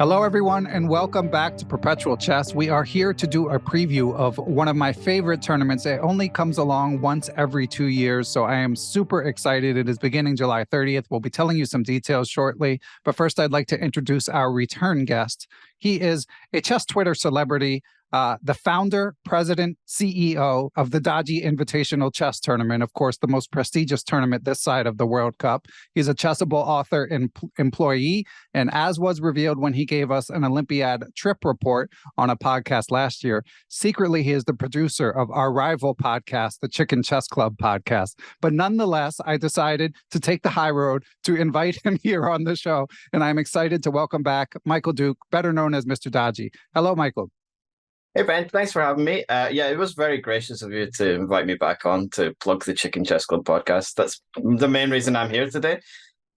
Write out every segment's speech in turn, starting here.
Hello, everyone, and welcome back to Perpetual Chess. We are here to do a preview of one of my favorite tournaments. It only comes along once every 2 years, so I am super excited. It is beginning July 30th. We'll be telling you some details shortly, but first I'd like to introduce our return guest. He is a chess Twitter celebrity, the founder, president, CEO of the Dodgy Invitational Chess Tournament, of course, the most prestigious tournament this side of the World Cup. He's a Chessable author and employee, and as was revealed when he gave us an Olympiad trip report on a podcast last year, secretly he is the producer of our rival podcast, the Chicken Chess Club podcast. But nonetheless, I decided to take the high road to invite him here on the show, and I'm excited to welcome back Michael Duke, better known as Mr. Dodgy. Hello, Michael. Hey, Ben, thanks for having me. Yeah, it was very gracious of you to invite me back on to plug the Chicken Chess Club podcast. That's the main reason I'm here today.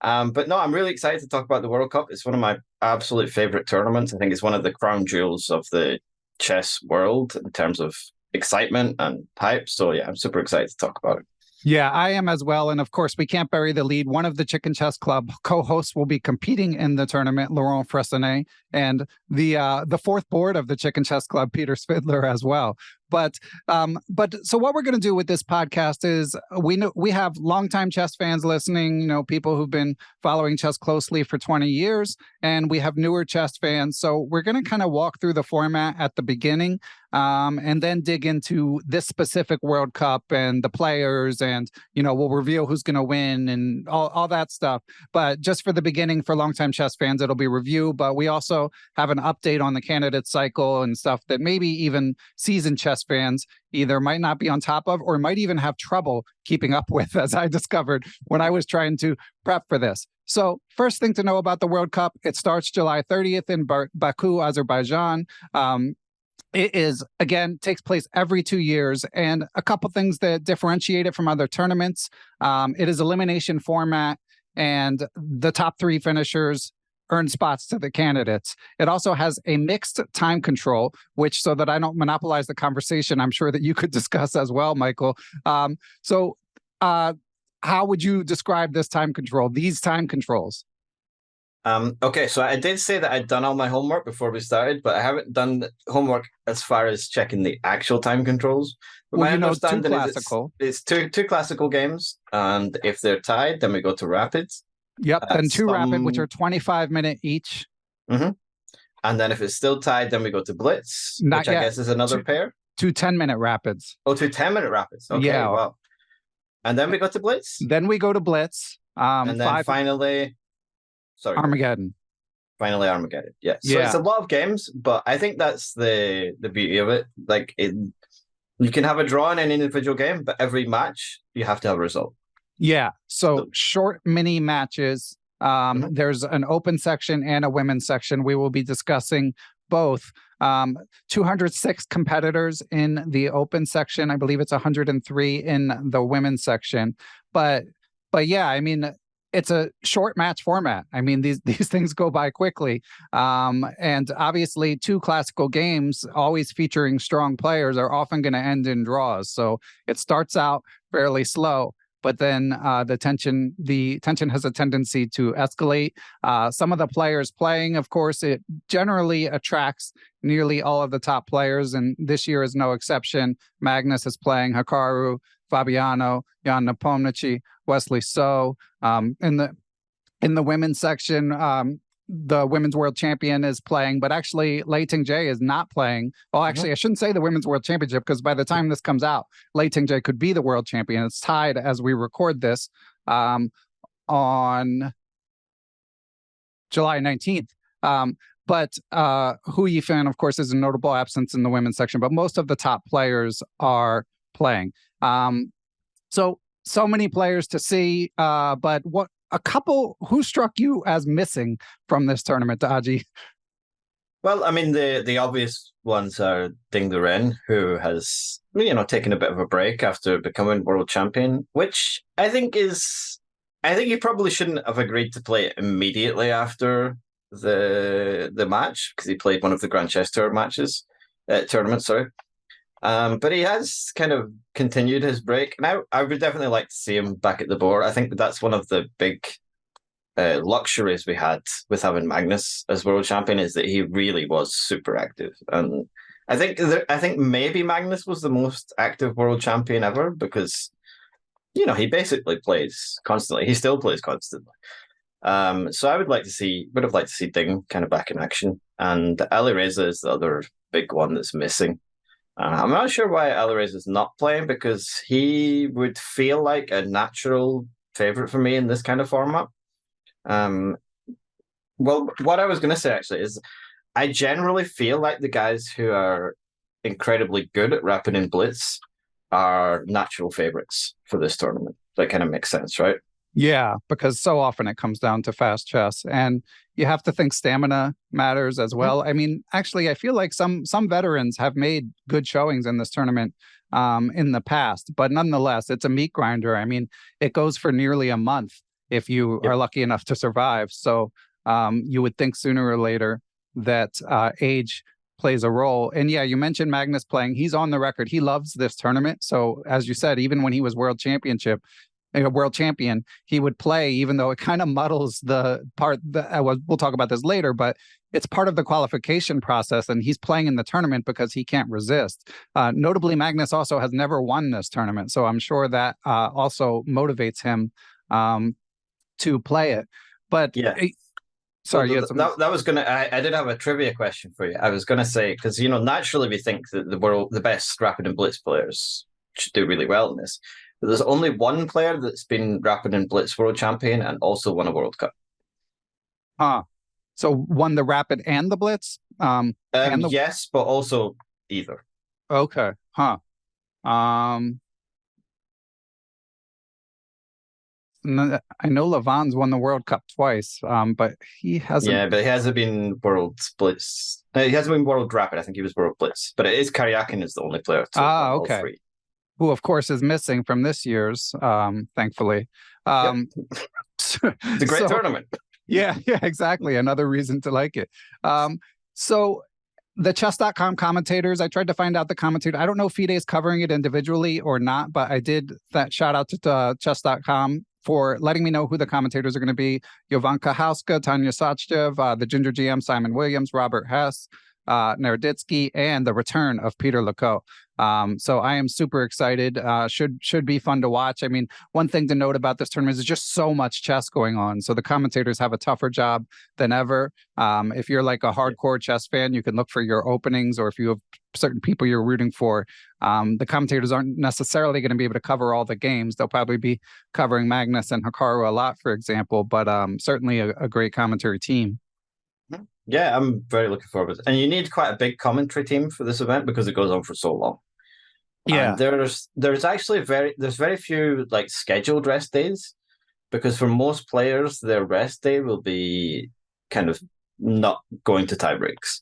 But no, I'm really excited to talk about the World Cup. It's one of my absolute favorite tournaments. I think it's one of the crown jewels of the chess world in terms of excitement and hype. So yeah, I'm super excited to talk about it. Yeah, I am as well. And of course, we can't bury the lead. One of the Chicken Chess Club co-hosts will be competing in the tournament, Laurent Fressinet, and the fourth board of the Chicken Chess Club, Peter Svidler, as well. But so what we're going to do with this podcast is we have longtime chess fans listening, people who've been following chess closely for 20 years, and we have newer chess fans. So we're going to kind of walk through the format at the beginning, and then dig into this specific World Cup and the players, and we'll reveal who's going to win and all that stuff. But just for the beginning, for longtime chess fans, it'll be review. But we also have an update on the candidate cycle and stuff that maybe even seasoned chess fans either might not be on top of or might even have trouble keeping up with, as I discovered when I was trying to prep for this. So first thing to know about the World Cup, it starts July 30th in Baku, Azerbaijan. It is, again, takes place every 2 years, and a couple things that differentiate it from other tournaments. It is elimination format, and the top three finishers earn spots to the candidates. It also has a mixed time control, which, so that I don't monopolize the conversation, I'm sure that you could discuss as well, Michael. So how would you describe this time control, these time controls? Okay, so I did say that I'd done all my homework before we started, but I haven't done homework as far as checking the actual time controls. But well, my understanding two classical. It's two classical games, and if they're tied, then we go to rapids. Yep, then two rapid, which are 25-minute each. Mm-hmm. And then if it's still tied, then we go to blitz, which I guess is another pair. Two 10-minute rapids. Oh, two 10-minute rapids. Okay, yeah. Wow. And then we go to blitz? Then we go to blitz. And then finally... Sorry. Armageddon. Finally, Armageddon. Yeah. So it's a lot of games, but I think that's the beauty of it. Like, you can have a draw in an individual game, but every match, you have to have a result. Yeah. So short mini matches. There's an open section and a women's section. We will be discussing both. 206 competitors in the open section. I believe it's 103 in the women's section. But yeah, I mean, it's a short match format. I mean, these things go by quickly. And obviously, two classical games, always featuring strong players, are often going to end in draws. So it starts out fairly slow, but then the tension has a tendency to escalate. Some of the players playing, of course, it generally attracts nearly all of the top players, and this year is no exception. Magnus is playing Hikaru, Fabiano, Jan Nepomniachtchi, Wesley So. In the women's section, the women's world champion is playing, but actually Lei Ting-Jie is not playing. Well, actually, I shouldn't say the women's world championship, because by the time this comes out, Lei Ting-Jie could be the world champion. It's tied as we record this on July 19th. But Hu Yifan, of course, is a notable absence in the women's section, but most of the top players are playing. So many players to see, but who struck you as missing from this tournament, Dodgy? Well, I mean, the obvious ones are Ding Liren, who has, taken a bit of a break after becoming world champion, which I think he probably shouldn't have agreed to play immediately after the match, because he played one of the Grand Chess Tour tournaments, sorry. But he has kind of continued his break. And I would definitely like to see him back at the board. I think that's one of the big luxuries we had with having Magnus as world champion is that he really was super active. And I think maybe Magnus was the most active world champion ever because, he basically plays constantly. He still plays constantly. So I would have liked to see Ding kind of back in action. And Alireza is the other big one that's missing. I'm not sure why Alireza is not playing because he would feel like a natural favorite for me in this kind of format. Well, what I was going to say actually is I generally feel like the guys who are incredibly good at Rapid and Blitz are natural favorites for this tournament. That kind of makes sense, right? Yeah, because so often it comes down to fast chess, and you have to think stamina matters as well. I mean, actually, I feel like some veterans have made good showings in this tournament in the past, but nonetheless, it's a meat grinder. I mean, it goes for nearly a month if you are lucky enough to survive. So you would think sooner or later that age plays a role. And yeah, you mentioned Magnus playing. He's on the record. He loves this tournament. So as you said, even when he was world champion, he would play, even though it kind of muddles the part that we'll talk about this later, but it's part of the qualification process, and he's playing in the tournament because he can't resist. Notably, Magnus also has never won this tournament, so I'm sure that also motivates him to play it. But yeah. Sorry, that was gonna. I did have a trivia question for you. I was gonna say because naturally we think that the best Rapid and Blitz players should do really well in this. But there's only one player that's been Rapid and Blitz world champion and also won a World Cup. So won the Rapid and the Blitz? Yes, but also either. Okay. I know Levan's won the World Cup twice, but he hasn't. Yeah, but he hasn't been World Blitz. He hasn't been World Rapid. I think he was World Blitz. But it is Karyakin is the only player to win all three. Who, of course, is missing from this year's, thankfully. It's a great tournament. Yeah, exactly. Another reason to like it. So the chess.com commentators, I tried to find out the commentator. I don't know if FIDE is covering it individually or not, but I did that shout out to chess.com for letting me know who the commentators are going to be. Jovanka Hauska, Tanya Sachdev, the Ginger GM, Simon Williams, Robert Hess, Naroditsky, and the return of Peter Lecoq. So I am super excited. Should be fun to watch. I mean, one thing to note about this tournament is just so much chess going on. So the commentators have a tougher job than ever. If you're like a hardcore chess fan, you can look for your openings, or if you have certain people you're rooting for, the commentators aren't necessarily going to be able to cover all the games. They'll probably be covering Magnus and Hikaru a lot, for example, but certainly a great commentary team. Yeah, I'm very looking forward to it. And you need quite a big commentary team for this event because it goes on for so long. Yeah, and there's actually very few like scheduled rest days because for most players their rest day will be kind of not going to tie breaks.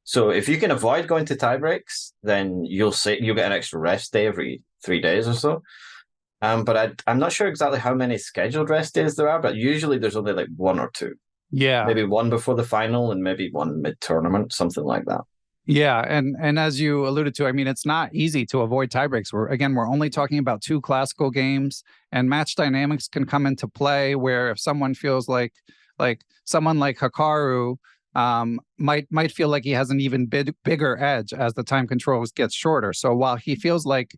So if you can avoid going to tie breaks, then you'll get an extra rest day every 3 days or so. But I'm not sure exactly how many scheduled rest days there are, but usually there's only like one or two. Yeah, maybe one before the final and maybe one mid-tournament, something like that. Yeah, and as you alluded to, I mean, it's not easy to avoid tiebreaks. We're only talking about 2 classical games, and match dynamics can come into play where if someone feels like someone like Hikaru might feel like he has an even bigger edge as the time controls gets shorter. So while he feels like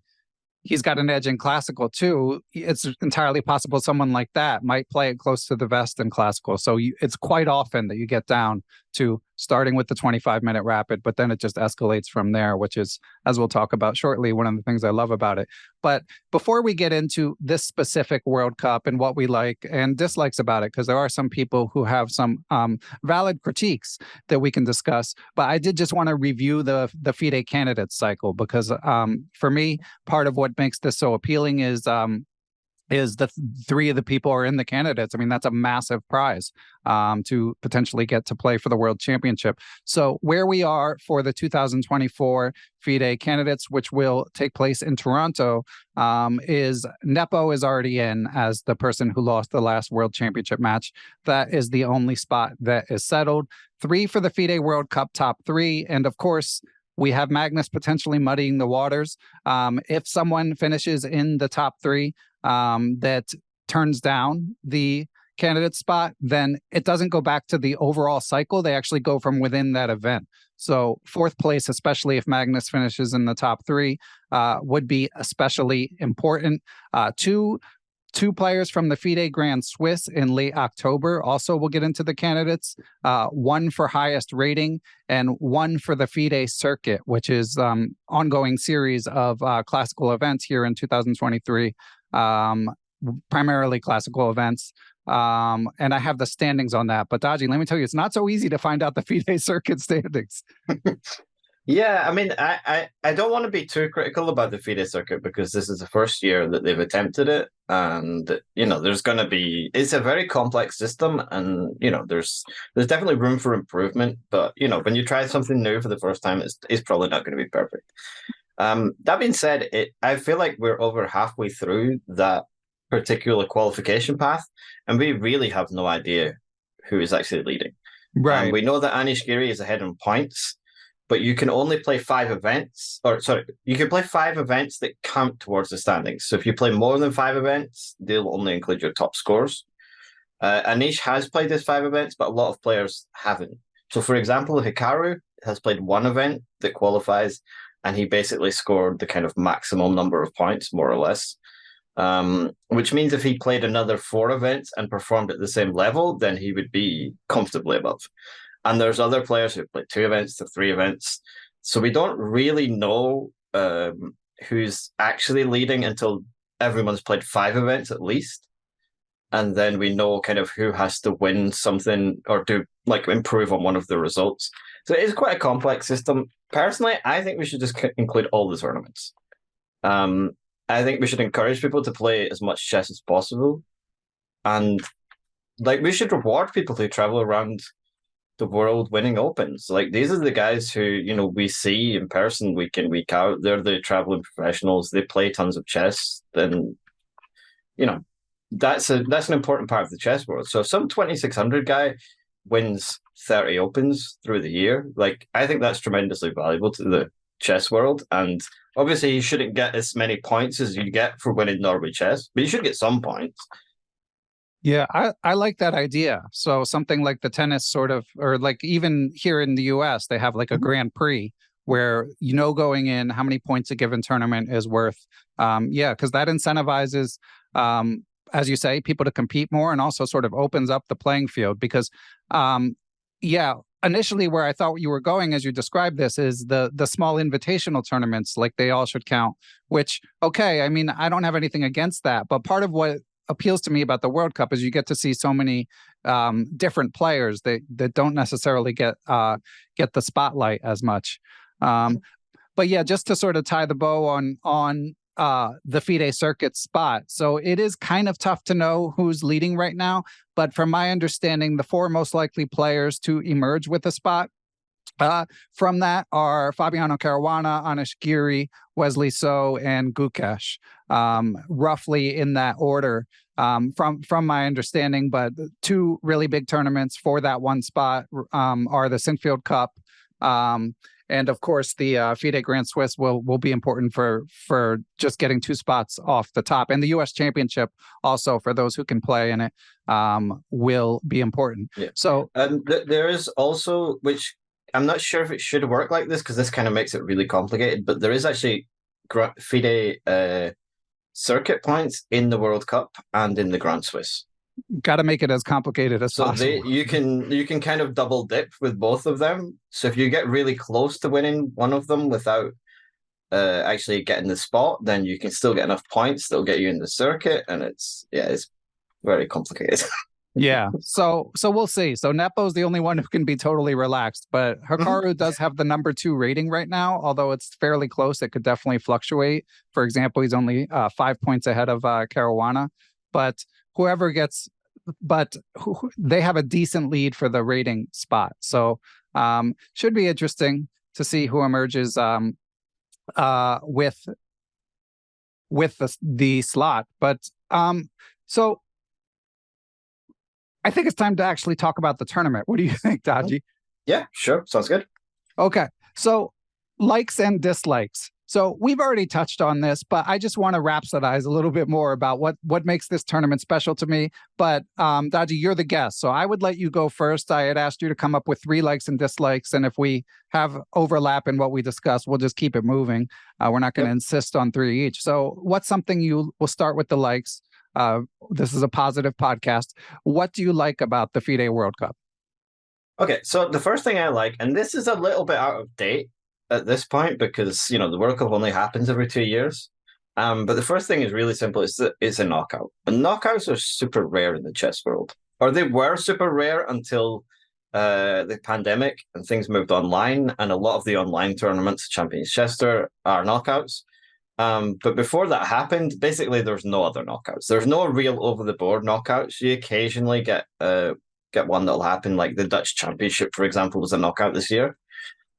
he's got an edge in classical too, it's entirely possible someone like that might play it close to the vest in classical. So it's quite often that you get down to starting with the 25-minute rapid, but then it just escalates from there, which is, as we'll talk about shortly, one of the things I love about it. But before we get into this specific World Cup and what we like and dislikes about it, because there are some people who have some valid critiques that we can discuss, but I did just want to review the FIDE Candidates Cycle, because for me, part of what makes this so appealing is the 3 of the people are in the candidates. I mean, that's a massive prize to potentially get to play for the World Championship. So where we are for the 2024 FIDE Candidates, which will take place in Toronto, is Nepo is already in as the person who lost the last World Championship match. That is the only spot that is settled. 3 for the FIDE World Cup top 3. And of course, we have Magnus potentially muddying the waters. If someone finishes in the top 3, that turns down the candidate spot, then it doesn't go back to the overall cycle. They actually go from within that event. So fourth place, especially if Magnus finishes in the top three, would be especially important. Two players from the FIDE Grand Swiss in late October also will get into the candidates, one for highest rating and one for the FIDE Circuit, which is ongoing series of classical events here in 2023, primarily classical events. And I have the standings on that. But Dodgy, let me tell you, it's not so easy to find out the FIDE Circuit standings. Yeah, I mean, I don't want to be too critical about the FIDE Circuit because this is the first year that they've attempted it. And, there's going to be, it's a very complex system and, there's definitely room for improvement. But, when you try something new for the first time, it's probably not going to be perfect. That being said, I feel like we're over halfway through that particular qualification path, and we really have no idea who is actually leading. Right. We know that Anish Giri is ahead on points, but you can only play 5 events, you can play 5 events that count towards the standings. So if you play more than 5 events, they'll only include your top scores. Anish has played his 5 events, but a lot of players haven't. So for example, Hikaru has played 1 event that qualifies, and he basically scored the kind of maximum number of points, more or less. Which means if he played another 4 events and performed at the same level, then he would be comfortably above. And there's other players who played 2 events to 3 events. So we don't really know who's actually leading until everyone's played 5 events at least. And then we know kind of who has to win something or do improve on one of the results. So it's quite a complex system. Personally, I think we should just include all the tournaments. I think we should encourage people to play as much chess as possible. And we should reward people who travel around the world winning opens. These are the guys who, we see in person week in, week out. They're the traveling professionals. They play tons of chess. Then, that's an important part of the chess world. So if some 2600 guy wins 30 opens through the year, I think that's tremendously valuable to the chess world. And obviously you shouldn't get as many points as you get for winning Norway chess, but you should get some points. Yeah, I like that idea. So something like the tennis sort of, or even here in the US, they have a Grand Prix where going in how many points a given tournament is worth. Because that incentivizes, as you say, people to compete more and also sort of opens up the playing field because, initially where I thought you were going as you described this is the small invitational tournaments, they all should count, which, okay, I mean, I don't have anything against that. But part of what appeals to me about the World Cup is you get to see so many different players that don't necessarily get the spotlight as much. But yeah, just to sort of tie the bow on the FIDE Circuit spot. So it is kind of tough to know who's leading right now. But from my understanding, the 4 most likely players to emerge with a spot from that are Fabiano Caruana, Anish Giri, Wesley So, and Gukesh, roughly in that order from my understanding. But 2 really big tournaments for that one spot are the Sinfield Cup and of course, the FIDE Grand Swiss will be important for just getting 2 spots off the top. And the U.S. Championship also, for those who can play in it, will be important. Yeah. So there is also, which I'm not sure if it should work like this because this kind of makes it really complicated, but there is actually FIDE Circuit points in the World Cup and in the Grand Swiss. Got to make it as complicated as possible. You can kind of double dip with both of them. So if you get really close to winning one of them without actually getting the spot, then you can still get enough points that'll get you in the circuit, and it's very complicated. Yeah, so we'll see. So Nepo's the only one who can be totally relaxed, but Hikaru does have the number 2 rating right now, although it's fairly close. It could definitely fluctuate. For example, he's only 5 points ahead of Caruana, but they have a decent lead for the rating spot. So should be interesting to see who emerges with the slot. But so I think it's time to actually talk about the tournament. What do you think, Dodgy? Yeah, sure. Sounds good. Okay. So likes and dislikes. So we've already touched on this, but I just want to rhapsodize a little bit more about what makes this tournament special to me. But Dodgy, you're the guest, so I would let you go first. I had asked you to come up with 3 likes and dislikes, and if we have overlap in what we discuss, we'll just keep it moving. We're not going to insist on 3 each. So what's something we'll start with the likes. This is a positive podcast. What do you like about the FIDE World Cup? Okay, so the first thing I like, and this is a little bit out of date at this point because, the World Cup only happens every 2 years. But the first thing is really simple. It's a knockout. And knockouts are super rare in the chess world. Or they were super rare until the pandemic and things moved online. And a lot of the online tournaments, Champions Chester, are knockouts. But before that happened, basically there's no other knockouts. There's no real over-the-board knockouts. You occasionally get one that'll happen, like the Dutch Championship, for example, was a knockout this year.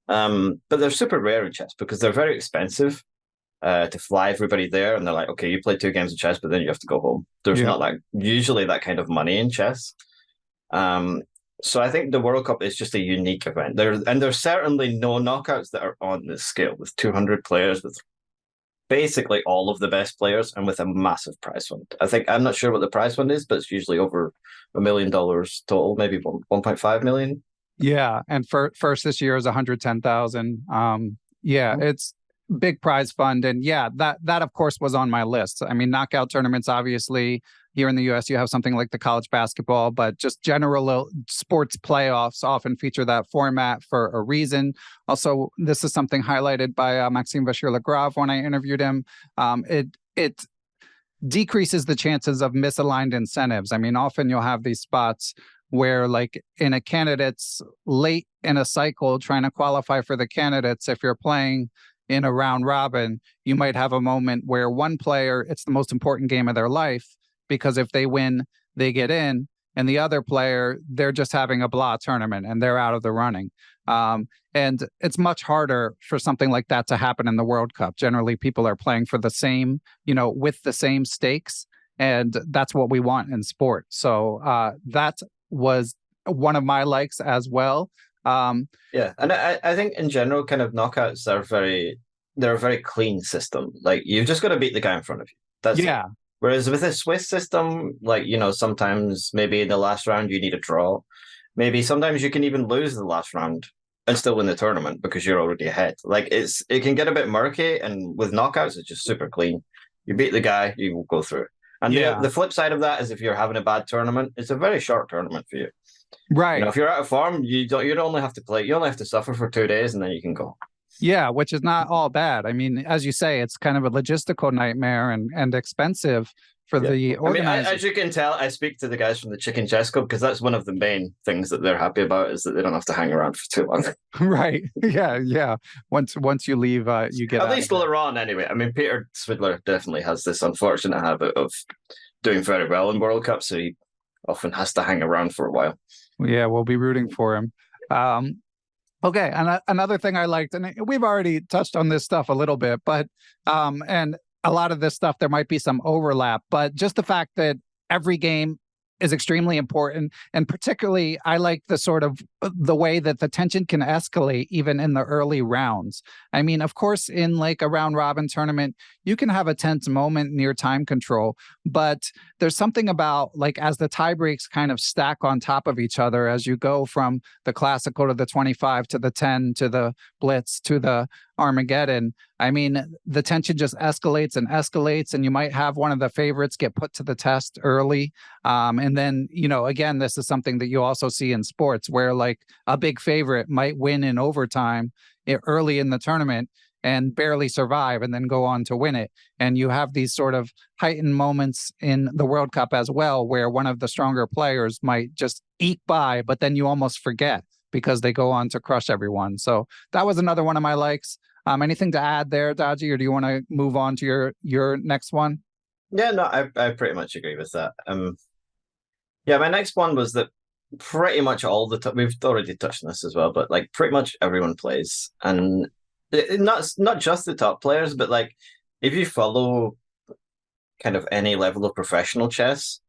But they're super rare in chess because they're very expensive to fly everybody there. And they're like, okay, you play 2 games of chess, but then you have to go home. There's not usually that kind of money in chess. So I think the World Cup is just a unique event. There's certainly no knockouts that are on this scale with 200 players, with basically all of the best players, and with a massive prize fund. I'm not sure what the prize fund is, but it's usually over $1 million total, maybe 1.5 million. Yeah, and first this year is 110,000. It's big prize fund, and that of course was on my list. I mean, knockout tournaments, obviously here in the US you have something like the college basketball, but just general sports playoffs often feature that format for a reason. Also, this is something highlighted by Maxime Vachier-Lagrave when I interviewed him. It decreases the chances of misaligned incentives. I mean, often you'll have these spots where, like in a candidate's late in a cycle trying to qualify for the candidates, if you're playing in a round robin, you might have a moment where one player, it's the most important game of their life, because if they win, they get in, and the other player, they're just having a blah tournament and they're out of the running. And it's much harder for something like that to happen in the World Cup. Generally, people are playing for the same, with the same stakes, and that's what we want in sport. So that was one of my likes as well. And I think in general, kind of knockouts they're a very clean system. Like, you've just got to beat the guy in front of you. That's it. Whereas with a Swiss system, like, sometimes maybe in the last round you need a draw. Maybe sometimes you can even lose the last round and still win the tournament because you're already ahead. Like, it can get a bit murky, and with knockouts, it's just super clean. You beat the guy, you will go through. And the flip side of that is if you're having a bad tournament, it's a very short tournament for you. Right. If you're out of form, you only have to play. You only have to suffer for 2 days, and then you can go. Yeah, which is not all bad. I mean, as you say, it's kind of a logistical nightmare and expensive for the organizers. As you can tell, I speak to the guys from the Chicken Chess Club because that's one of the main things that they're happy about, is that they don't have to hang around for too long. Right. Yeah. Once you leave, you get at least Laurent, anyway. I mean, Peter Swidler definitely has this unfortunate habit of doing very well in World Cup, so he often has to hang around for a while. Yeah, we'll be rooting for him. Okay, and another thing I liked, and we've already touched on this stuff a little bit, but and a lot of this stuff, there might be some overlap, but just the fact that every game is extremely important. And particularly, I like the sort of the way that the tension can escalate even in the early rounds. I mean, of course, in like a round robin tournament, you can have a tense moment near time control, but there's something about, like, as the tie breaks kind of stack on top of each other, as you go from the classical to the 25 to the 10 to the blitz to the Armageddon. I mean, the tension just escalates, and you might have one of the favorites get put to the test early. And then, again, this is something that you also see in sports where, like, a big favorite might win in overtime early in the tournament and barely survive and then go on to win it. And you have these sort of heightened moments in the World Cup as well, where one of the stronger players might just eke by, but then you almost forget because they go on to crush everyone. So that was another one of my likes. Anything to add there, Dodgy, or do you want to move on to your next one? Yeah, no, I pretty much agree with that. My next one was that pretty much all the time, we've already touched on this as well, but like pretty much everyone plays, and not just the top players, but like if you follow kind of any level of professional chess,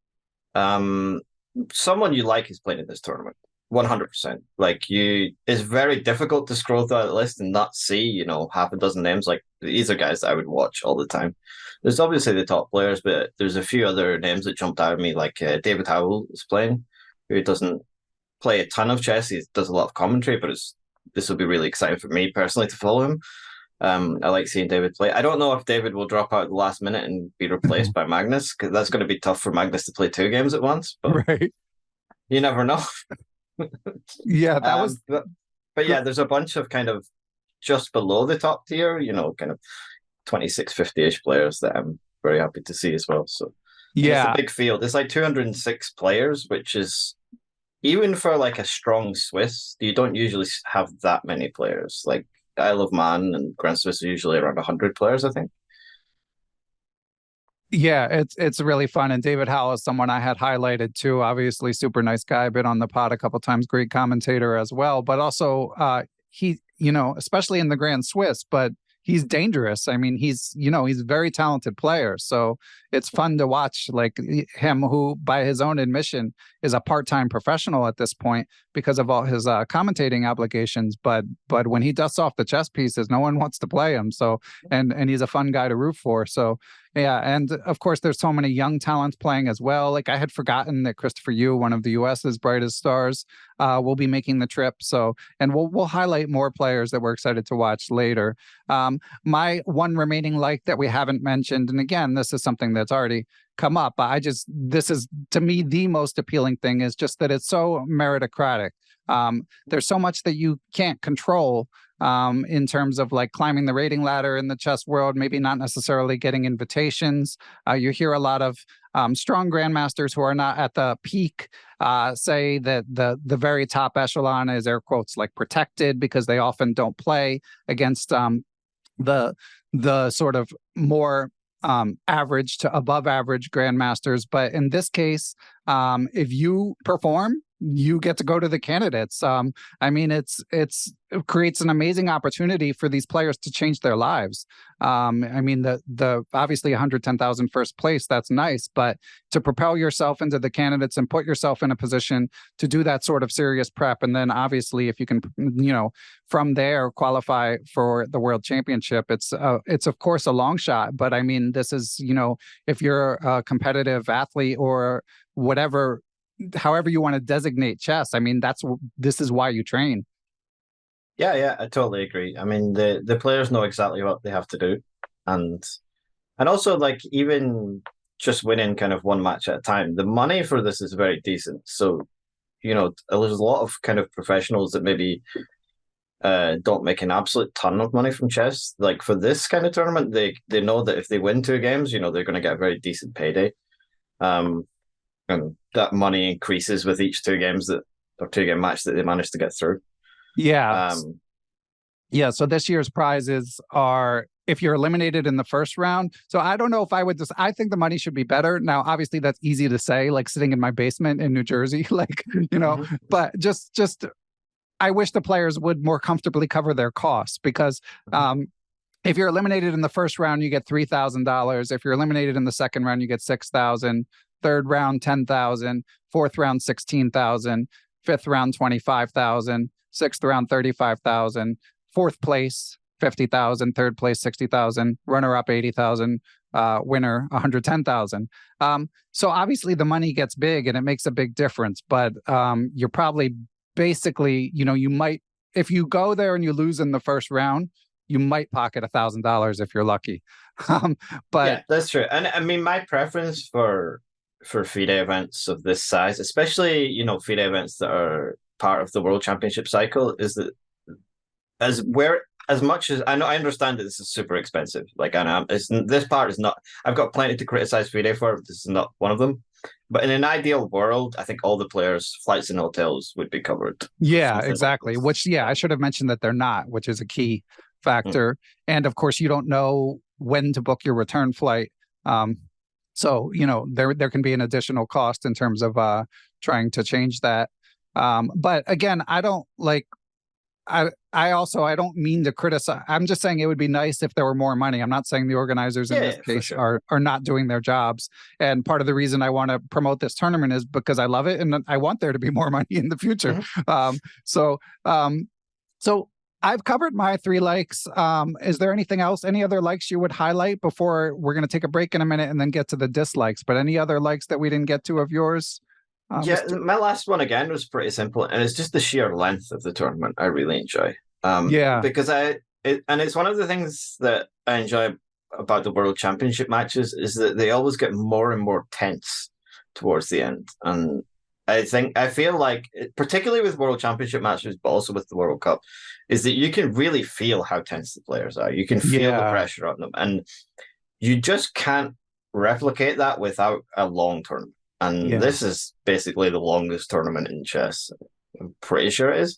someone you like is playing in this tournament. 100%. Like it's very difficult to scroll through that list and not see, half a dozen names. Like these are guys that I would watch all the time. There's obviously the top players, but there's a few other names that jumped out at me, like David Howell is playing, who doesn't play a ton of chess. He does a lot of commentary, but this will be really exciting for me personally to follow him. I like seeing David play. I don't know if David will drop out at the last minute and be replaced by Magnus, because that's going to be tough for Magnus to play 2 games at once. But Right. you never know. Yeah, that was. But yeah, there's a bunch of kind of just below the top tier, kind of 26, 50-ish players that I'm very happy to see as well. So yeah, it's a big field. It's like 206 players, which is, even for like a strong Swiss, you don't usually have that many players. Like Isle of Man and Grand Swiss are usually around 100 players, I think. Yeah, it's really fun. And David Howell is someone I had highlighted too. Obviously, super nice guy, been on the pod a couple times, great commentator as well. But also, he, especially in the Grand Swiss, but he's dangerous. I mean, he's a very talented player. So it's fun to watch, like him, who by his own admission is a part-time professional at this point because of all his commentating obligations. But when he dusts off the chess pieces, no one wants to play him. So and he's a fun guy to root for. So yeah, and of course, there's so many young talents playing as well. Like I had forgotten that Christopher Yu, one of the U.S.'s brightest stars, will be making the trip. So, and we'll highlight more players that we're excited to watch later. My one remaining like that we haven't mentioned, and again, this is something that's already come up. This is to me the most appealing thing is just that it's so meritocratic. There's so much that you can't control. In terms of like climbing the rating ladder in the chess world, maybe not necessarily getting invitations. You hear a lot of strong grandmasters who are not at the peak say that the very top echelon is, air quotes, like protected because they often don't play against the sort of more average to above average grandmasters. But in this case, if you perform, you get to go to the candidates. I mean, it creates an amazing opportunity for these players to change their lives. I mean, the obviously 110,000 first place, that's nice, but to propel yourself into the candidates and put yourself in a position to do that sort of serious prep, and then obviously if you can, from there qualify for the World Championship, it's of course a long shot, but I mean, this is, if you're a competitive athlete or whatever, however you want to designate chess, I mean, this is why you train. Yeah, I totally agree. I mean, the players know exactly what they have to do, and also like even just winning kind of one match at a time, the money for this is very decent. So, there's a lot of kind of professionals that maybe don't make an absolute ton of money from chess. Like for this kind of tournament, they know that if they win 2 games, they're going to get a very decent payday. And that money increases with each 2 games or 2-game match that they manage to get through. Yeah. Yeah. So this year's prizes are if you're eliminated in the first round. So I don't know if I think the money should be better. Now, obviously that's easy to say, like sitting in my basement in New Jersey, like, but just I wish the players would more comfortably cover their costs because, if you're eliminated in the first round, you get $3,000. If you're eliminated in the second round, you get $6,000. Third round, $10,000. Fourth round, $16,000. Fifth round, $25,000. Sixth round, $35,000. Fourth place, $50,000. Third place, $60,000. Runner up, $80,000. Winner, $110,000. So obviously the money gets big and it makes a big difference. But you're probably basically, you might, if you go there and you lose in the first round, you might pocket $1,000 if you're lucky. But yeah, that's true. And I mean, my preference for FIDE events of this size, especially FIDE events that are part of the World Championship cycle, is that as much as I know, I understand that this is super expensive. Like, this part is not. I've got plenty to criticize FIDE for. But this is not one of them. But in an ideal world, I think all the players' flights and hotels would be covered. Yeah, exactly. Which, I should have mentioned that they're not, which is a key factor. And of course, you don't know when to book your return flight. So, there can be an additional cost in terms of trying to change that. But again, I don't like I don't mean to criticize. I'm just saying it would be nice if there were more money. I'm not saying the organizers in this case sure. are not doing their jobs. And part of the reason I want to promote this tournament is because I love it and I want there to be more money in the future. Mm-hmm. So I've covered my 3 likes. Is there anything else, any other likes you would highlight before we're going to take a break in a minute and then get to the dislikes? But any other likes that we didn't get to of yours? My last one again was pretty simple, and it's just the sheer length of the tournament I really enjoy. Because it's one of the things that I enjoy about the World Championship matches is that they always get more and more tense towards the end. And I feel like, particularly with World Championship matches, but also with the World Cup, is that you can really feel how tense the players are. You can feel the pressure on them, and you just can't replicate that without a long tournament. And this is basically the longest tournament in chess. I'm pretty sure it is.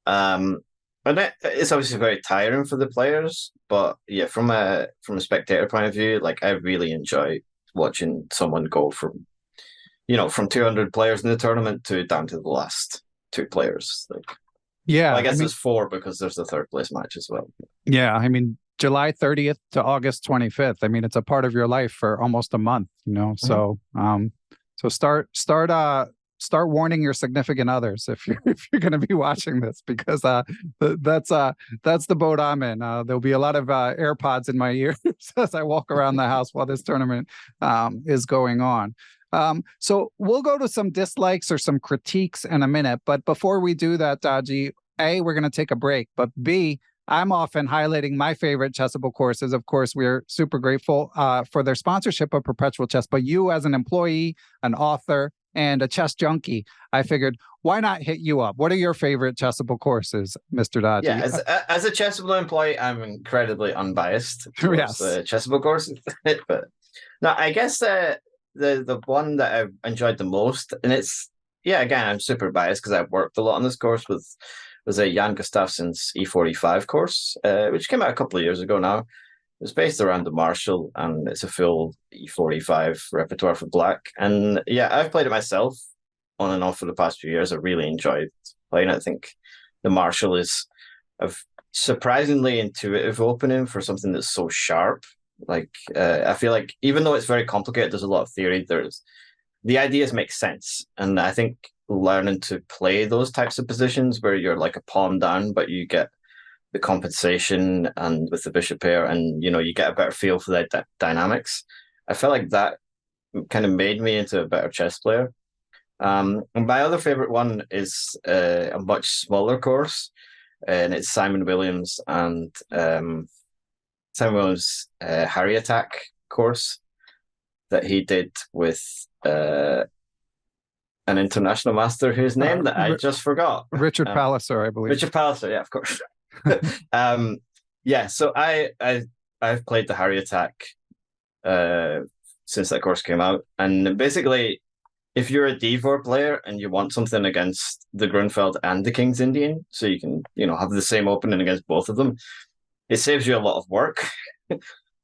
And it's obviously very tiring for the players, but yeah, from a spectator point of view, like I really enjoy watching someone go from 200 players in the tournament to down to the last 2 players. I guess there's 4 because there's the 3rd place match as well. Yeah, I mean, July 30th to August 25th. I mean, it's a part of your life for almost a month, So, so start warning your significant others if you're going to be watching this, because that's the boat I'm in. There'll be a lot of AirPods in my ears as I walk around the house while this tournament is going on. So we'll go to some dislikes or some critiques in a minute, but before we do that, Dodgy, A, we're going to take a break, but B, I'm often highlighting my favorite Chessable courses. Of course, we're super grateful for their sponsorship of Perpetual Chess. But you, as an employee, an author, and a chess junkie, I figured, why not hit you up? What are your favorite Chessable courses, Mr. Dodgy? Yeah, as a Chessable employee, I'm incredibly unbiased towards the Chessable courses. But no, I guess the one that I've enjoyed the most, and again, I'm super biased because I've worked a lot on this course, was a Jan Gustafsson's E45 course, which came out a couple of years ago now. It was based around the Marshall, and it's a full E45 repertoire for black. And yeah, I've played it myself on and off for the past few years. I really enjoyed playing it. I think the Marshall is a surprisingly intuitive opening for something that's so sharp. I feel like even though it's very complicated, there's a lot of theory. The ideas make sense. And I think learning to play those types of positions where you're like a pawn down, but you get the compensation and with the bishop pair, and you get a better feel for the dynamics. I felt like that kind of made me into a better chess player. And my other favorite one is a much smaller course, and it's Simon Williams and Harry Attack course that he did with an international master whose name that I just forgot. Richard Palliser, I believe. Richard Palliser, yeah, of course. So I've played the Harry Attack since that course came out, and basically, if you're a D4 player and you want something against the Grunfeld and the King's Indian, so you can have the same opening against both of them, it saves you a lot of work.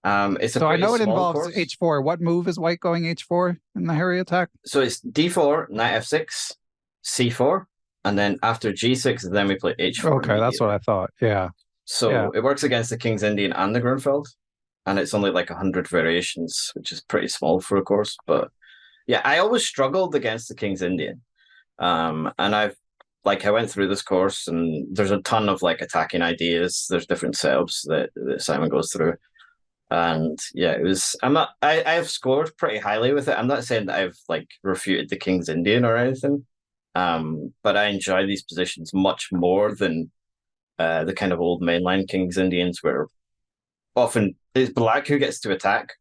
So I know it involves course. H4. What move is white going H4 in the Harry Attack? So it's D4, knight F6, C4, and then after G6, then we play H4. Okay, that's what I thought. Yeah. So it works against the King's Indian and the Grunfeld, and it's only like 100 variations, which is pretty small for a course. But yeah, I always struggled against the King's Indian, and I went through this course, and there's a ton of attacking ideas. There's different setups that Simon goes through. And yeah, it was. I've scored pretty highly with it. I'm not saying that I've refuted the King's Indian or anything, but I enjoy these positions much more than the kind of old mainline King's Indians, where often it's black who gets to attack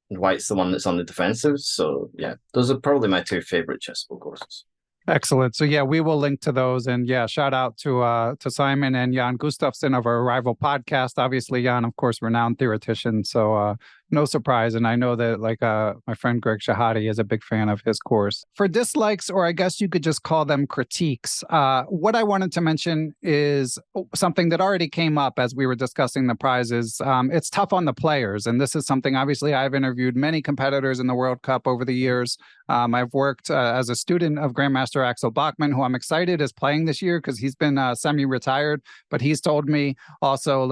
and white's the one that's on the defensive. So yeah, those are probably my 2 favorite chessable courses. Excellent. So yeah, we will link to those, and yeah, shout out to Simon and Jan Gustafsson of our rival podcast. Obviously, Jan, of course, renowned theoretician. So no surprise. And I know that my friend Greg Shahadi is a big fan of his course. For dislikes, or I guess you could just call them critiques, what I wanted to mention is something that already came up as we were discussing the prizes. It's tough on the players. And this is something, obviously, I've interviewed many competitors in the World Cup over the years. I've worked as a student of Grandmaster Axel Bachmann, who I'm excited is playing this year because he's been semi-retired. But he's told me also,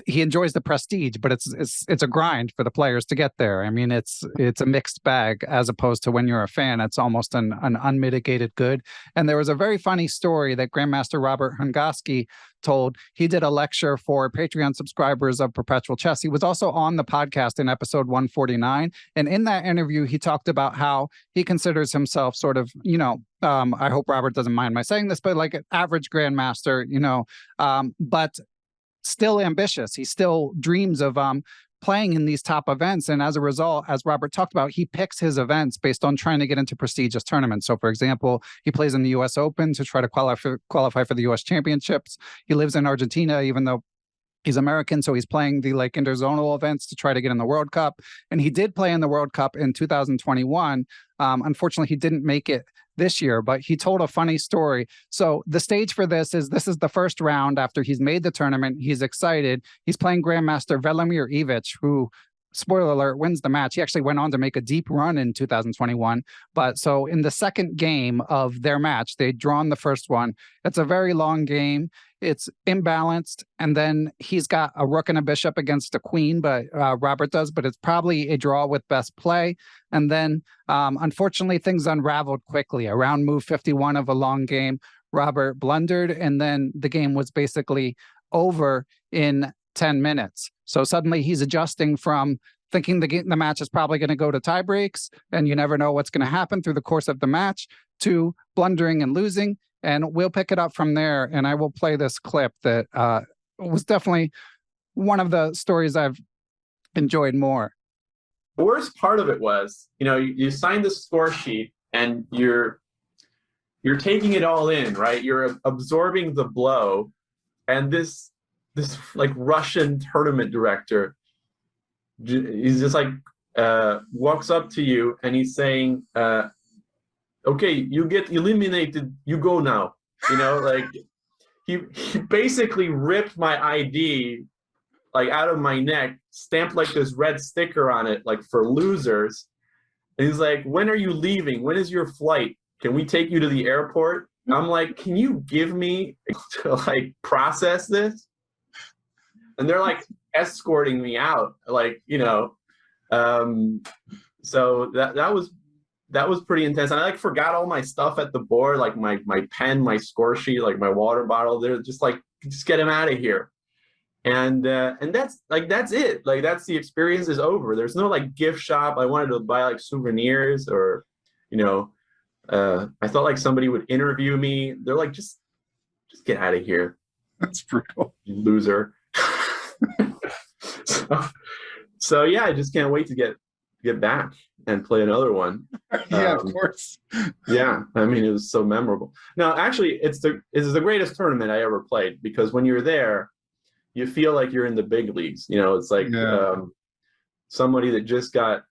he enjoys the prestige, but it's a grind for the players to get there. I mean, it's a mixed bag, as opposed to when you're a fan, it's almost an unmitigated good. And there was a very funny story that Grandmaster Robert Hungaski told. He did a lecture for Patreon subscribers of Perpetual Chess. He was also on the podcast in episode 149. And in that interview, he talked about how he considers himself sort of, I hope Robert doesn't mind my saying this, but like an average grandmaster, but still ambitious. He still dreams of playing in these top events. And as a result, as Robert talked about, he picks his events based on trying to get into prestigious tournaments. So, for example, he plays in the U.S. Open to try to qualify for the U.S. Championships. He lives in Argentina, even though he's American, so he's playing the interzonal events to try to get in the World Cup. And he did play in the World Cup in 2021. Unfortunately, he didn't make it this year, but he told a funny story. So the stage for this is the first round after he's made the tournament. He's excited. He's playing Grandmaster Velimir Ivic, who, spoiler alert, wins the match. He actually went on to make a deep run in 2021. But so in the second game of their match, they'd drawn the first one. It's a very long game. It's imbalanced. And then he's got a rook and a bishop against a queen, but Robert does, but it's probably a draw with best play. And then, unfortunately, things unraveled quickly. Around move 51 of a long game, Robert blundered, and then the game was basically over in 10 minutes. So suddenly he's adjusting from thinking the match is probably going to go to tie breaks, and you never know what's going to happen through the course of the match, to blundering and losing. And we'll pick it up from there. And I will play this clip that was definitely one of the stories I've enjoyed more. The worst part of it was, you signed the score sheet and you're taking it all in, right? You're absorbing the blow. And this Russian tournament director, he's just walks up to you and he's saying, okay, you get eliminated, you go now. He basically ripped my ID out of my neck, stamped this red sticker on it, for losers. And he's like, when are you leaving? When is your flight? Can we take you to the airport? I'm like, can you give me to process this? And they're escorting me out, so that was pretty intense. And I forgot all my stuff at the board, my pen, my score sheet, my water bottle. They're just just get him out of here. And that's that's it. That's the experience is over. There's no gift shop. I wanted to buy souvenirs, or I thought somebody would interview me. They're just get out of here. That's brutal. You loser. So yeah, I just can't wait to get back and play another one. Yeah, of course. Yeah, I mean, it was so memorable. No, actually, it's the greatest tournament I ever played, because when you're there, you feel like you're in the big leagues. It's somebody that just got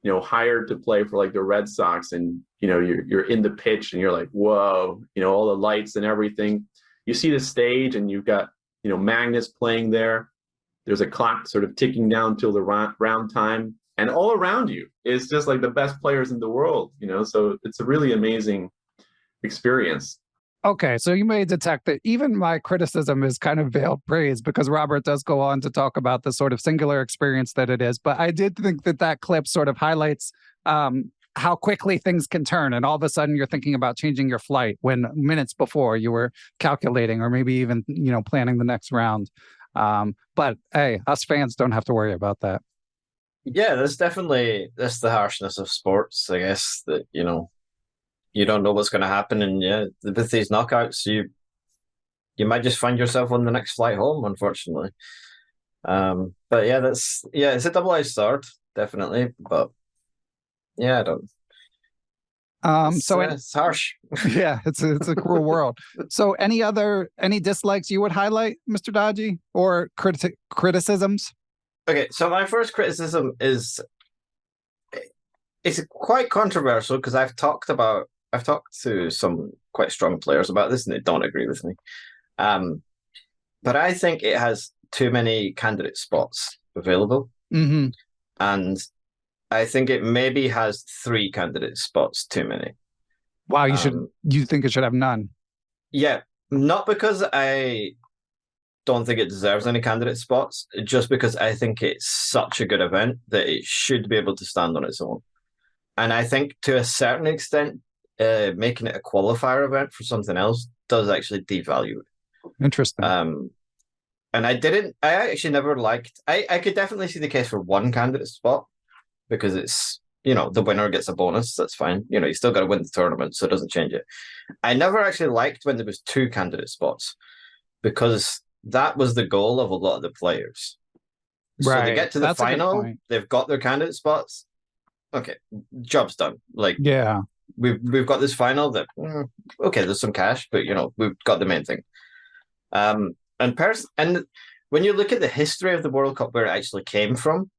hired to play for the Red Sox, and you're in the pitch and you're like, whoa, all the lights and everything. You see the stage and you've got Magnus playing there. There's a clock sort of ticking down till the round time, and all around you is just the best players in the world. So it's a really amazing experience. Okay, so you may detect that even my criticism is kind of veiled praise, because Robert does go on to talk about the sort of singular experience that it is. But I did think that clip sort of highlights how quickly things can turn, and all of a sudden you're thinking about changing your flight when minutes before you were calculating, or maybe even planning the next round. But hey, us fans don't have to worry about that. Yeah, that's the harshness of sports, I guess, that you don't know what's going to happen, and with these knockouts, you might just find yourself on the next flight home, unfortunately. But yeah, it's a double-edged sword, definitely. But yeah, I don't. It's harsh. Yeah, it's a cruel world. So any dislikes you would highlight, Mr. Dodgy, or criticisms? Okay, so my first criticism is it's quite controversial because I've talked to some quite strong players about this and they don't agree with me. But I think it has too many candidate spots available. Mm-hmm. And I think it maybe has 3 candidate spots too many. Wow, you think it should have none? Yeah, not because I don't think it deserves any candidate spots, just because I think it's such a good event that it should be able to stand on its own. And I think to a certain extent, making it a qualifier event for something else does actually devalue it. Interesting. And I actually never liked, I could definitely see the case for 1 candidate spot because it's, the winner gets a bonus. That's fine. You still got to win the tournament, so it doesn't change it. I never actually liked when there was 2 candidate spots because that was the goal of a lot of the players. Right. So they get to the final, they've got their candidate spots. Okay, job's done. Like, yeah, we've got this final that okay, there's some cash, but we've got the main thing. And when you look at the history of the World Cup, where it actually came from,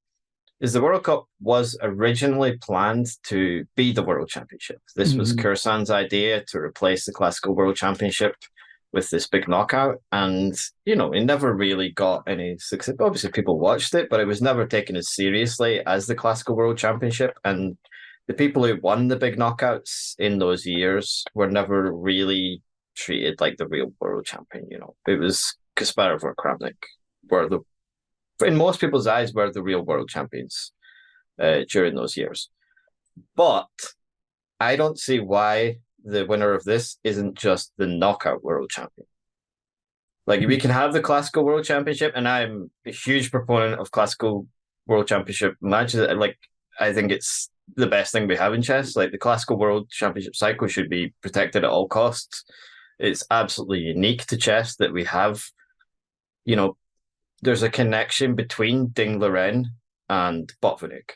is the World Cup was originally planned to be the World Championship. This was Kursan's idea to replace the Classical World Championship with this big knockout, and it never really got any success. Obviously, people watched it, but it was never taken as seriously as the Classical World Championship. And the people who won the big knockouts in those years were never really treated like the real world champion. It was Kasparov or Kramnik in most people's eyes, were the real world champions during those years. But I don't see why the winner of this isn't just the knockout world champion. Like, we can have the Classical World Championship, and I'm a huge proponent of Classical World Championship matches. Like, I think it's the best thing we have in chess. Like, the Classical World Championship cycle should be protected at all costs. It's absolutely unique to chess that we have, there's a connection between Ding Liren and Botvinnik.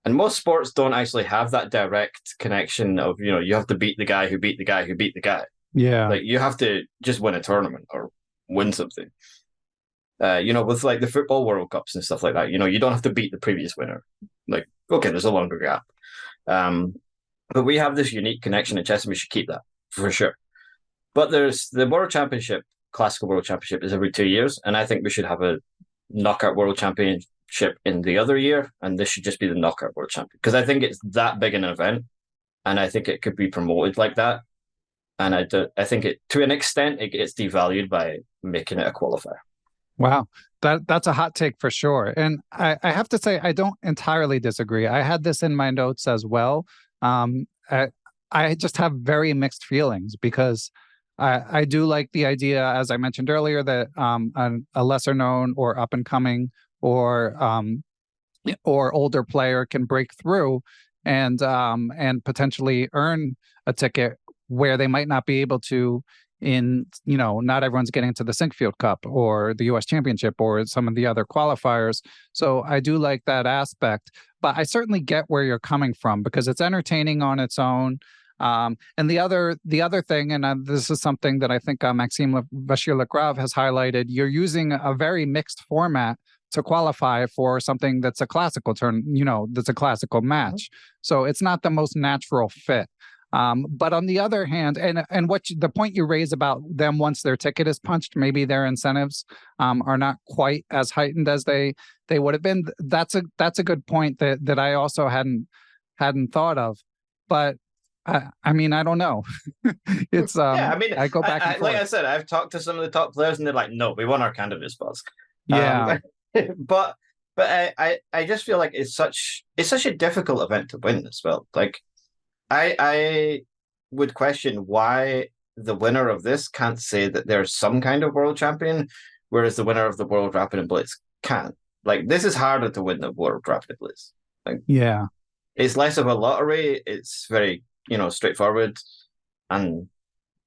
And most sports don't actually have that direct connection of, you have to beat the guy who beat the guy who beat the guy. Yeah. Like, you have to just win a tournament or win something. With like the football World Cups and stuff like that, you don't have to beat the previous winner. Like, okay, there's a longer gap. But we have this unique connection in chess and we should keep that for sure. But there's the World Championship, Classical World Championship is every 2 years. And I think we should have a knockout World Championship in the other year. And this should just be the knockout World Champion. Because I think it's that big an event. And I think it could be promoted like that. And I think to an extent, it gets devalued by making it a qualifier. Wow. That's a hot take for sure. And I have to say, I don't entirely disagree. I had this in my notes as well. I just have very mixed feelings because I do like the idea, as I mentioned earlier, that a lesser known or up and coming or older player can break through and potentially earn a ticket where they might not be able to not everyone's getting to the Sinkfield Cup or the U.S. Championship or some of the other qualifiers. So I do like that aspect, but I certainly get where you're coming from because it's entertaining on its own. And the other thing, and this is something that I think Maxime Vachier-Lagrave has highlighted, you're using a very mixed format to qualify for something that's a classical that's a classical match. So it's not the most natural fit. But on the other hand, and the point you raise about them once their ticket is punched, maybe their incentives are not quite as heightened as they would have been. That's a good point that I also hadn't thought of. But I mean, I don't know. It's I go back and forth. Like I said, I've talked to some of the top players, and they're like, "No, we want our candidate spots." Yeah, but I just feel like it's such a difficult event to win as well. Like, I would question why the winner of this can't say that there's some kind of world champion, whereas the winner of the World Rapid and Blitz can. Like, this is harder to win the World Rapid Blitz. Like, yeah, it's less of a lottery. It's very straightforward, and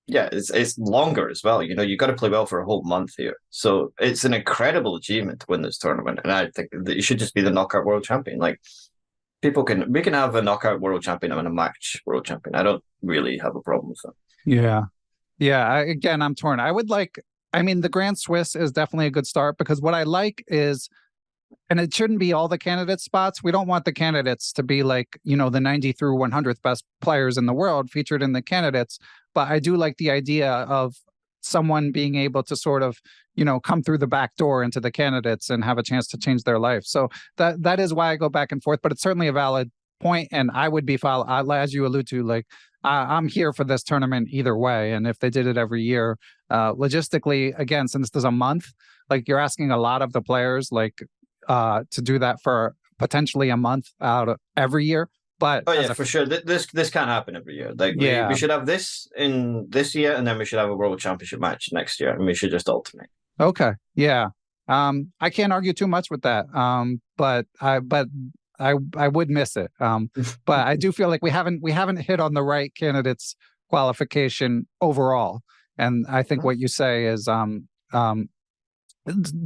yeah, it's longer as well. You got to play well for a whole month here, so it's an incredible achievement to win this tournament. And I think that you should just be the knockout world champion. Like, we can have a knockout world champion and a match world champion. I don't really have a problem with that. Yeah. Again, I'm torn. The Grand Swiss is definitely a good start because what I like is And it shouldn't be all the candidate spots. We don't want the candidates to be like, the 90 through 100th best players in the world featured in the candidates. But I do like the idea of someone being able to sort of, come through the back door into the candidates and have a chance to change their life. So that is why I go back and forth, but it's certainly a valid point. And I would be, as you allude to, like, I'm here for this tournament either way. And if they did it every year, logistically, again, since there's a month, like you're asking a lot of the players, like, to do that for potentially a month out of every year. But for sure, this can't happen every year. Like we should have this in this year, and then we should have a World Championship match next year, and we should just alternate. Okay, yeah. I can't argue too much with that. But I would miss it. But I do feel like we haven't hit on the right candidates qualification overall, and I think what you say is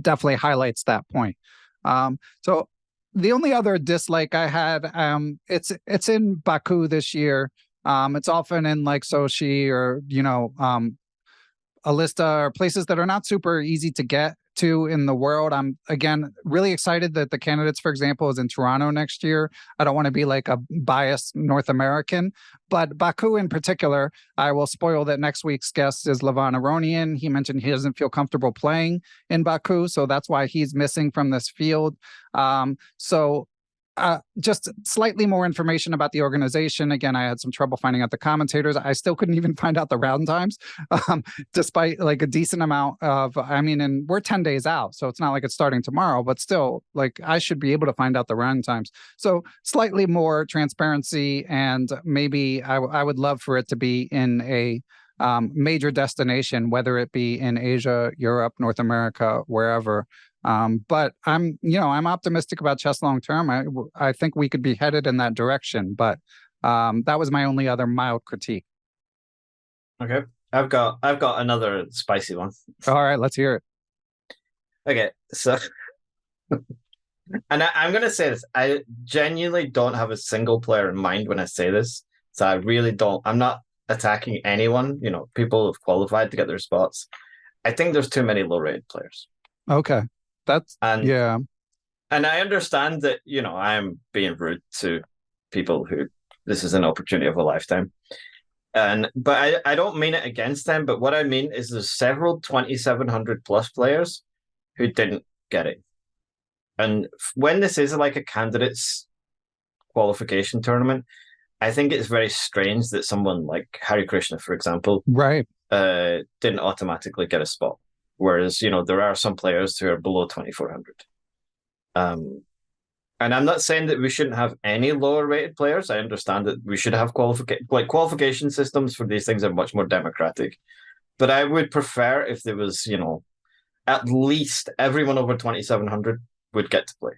definitely highlights that point. So the only other dislike I had, it's in Baku this year. It's often in like Sochi or, Alista or places that are not super easy to get to in the world. I'm, again, really excited that the candidates, for example, is in Toronto next year. I don't want to be like a biased North American, but Baku in particular, I will spoil that next week's guest is Levon Aronian. He mentioned he doesn't feel comfortable playing in Baku, so that's why he's missing from this field. Just slightly more information about the organization. Again, I had some trouble finding out the commentators. I still couldn't even find out the round times, despite like a decent amount of, and we're 10 days out, so it's not like it's starting tomorrow, but still, like, I should be able to find out the round times. So slightly more transparency, and maybe I would love for it to be in a major destination, whether it be in Asia, Europe, North America, wherever. But I'm optimistic about chess long term. I think we could be headed in that direction, but that was my only other mild critique. Okay. I've got another spicy one. All right, let's hear it. Okay, so and I'm going to say this. I genuinely don't have a single player in mind when I say this. So I really don't. I'm not attacking anyone. People have qualified to get their spots. I think there's too many low-rated players. Okay. And I understand that, I'm being rude to people who this is an opportunity of a lifetime. But I don't mean it against them. But what I mean is there's several 2,700 plus players who didn't get it. And when this is like a candidates qualification tournament, I think it's very strange that someone like Harikrishna, for example, didn't automatically get a spot. Whereas, there are some players who are below 2,400. And I'm not saying that we shouldn't have any lower rated players. I understand that we should have qualification systems for these things are much more democratic. But I would prefer if there was, at least everyone over 2,700 would get to play.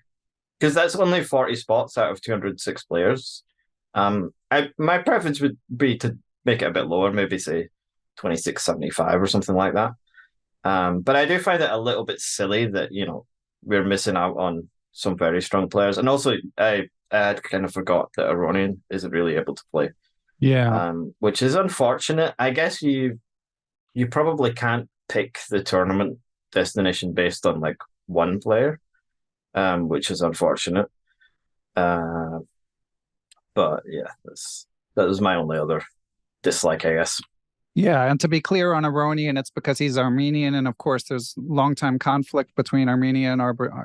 Because that's only 40 spots out of 206 players. My preference would be to make it a bit lower, maybe say 2,675 or something like that. But I do find it a little bit silly that, we're missing out on some very strong players. And also, I had kind of forgot that Aronian isn't really able to play. Yeah. Which is unfortunate. I guess you probably can't pick the tournament destination based on like one player, which is unfortunate. But yeah, that was my only other dislike, I guess. Yeah, and to be clear on Aronian, it's because he's Armenian, and of course there's longtime conflict between Armenia and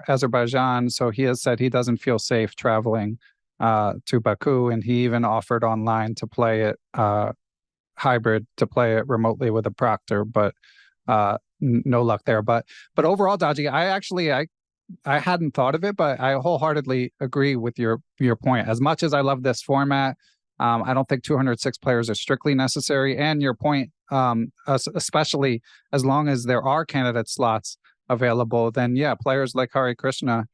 Azerbaijan, so he has said he doesn't feel safe traveling to Baku, and he even offered online to play it hybrid, to play it remotely with a proctor, but no luck there. But overall, Dodgy, I hadn't thought of it, but I wholeheartedly agree with your point. As much as I love this format, I don't think 206 players are strictly necessary. And your point, especially as long as there are candidate slots available, then yeah, players like Harikrishna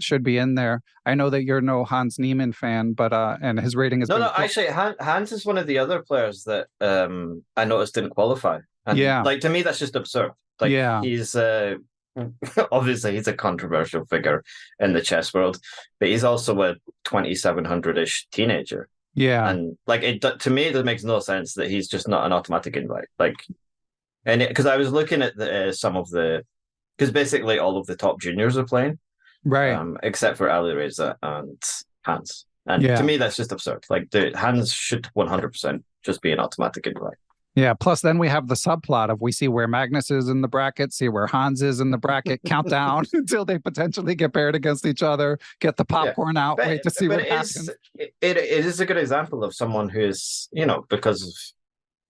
should be in there. I know that you're no Hans Niemann fan, but and his rating is actually Hans is one of the other players that I noticed didn't qualify. And like to me, that's just absurd. Like he's obviously he's a controversial figure in the chess world, but he's also a 2,700-ish teenager. Yeah, and like to me, that makes no sense that he's just not an automatic invite. Like, and because I was looking at some of the, because basically all of the top juniors are playing, Right. except for Alireza and Hans. And Yeah. to me, that's just absurd. Like, the Hans should 100% just be an automatic invite. Yeah. Plus, then we have the subplot of we see where Magnus is in the bracket, see where Hans is in the bracket, count down until they potentially get paired against each other, get the popcorn out, wait to see what happens. It is a good example of someone who's, because of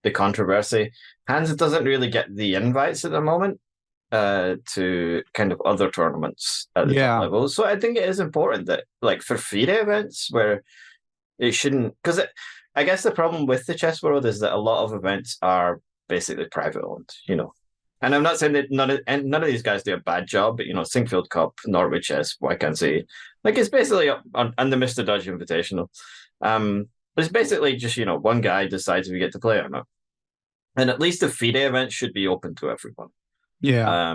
the controversy, Hans doesn't really get the invites at the moment to kind of other tournaments at the top level. So I think it is important that, like, for FIDE events where it shouldn't, because I guess the problem with the chess world is that a lot of events are basically private owned, And I'm not saying that none of these guys do a bad job, but Singfield Cup, Norway Chess, why can't say, like, it's basically and the Mr. Dodgy Invitational. It's basically just one guy decides if you get to play or not, and at least the FIDE event should be open to everyone. Yeah.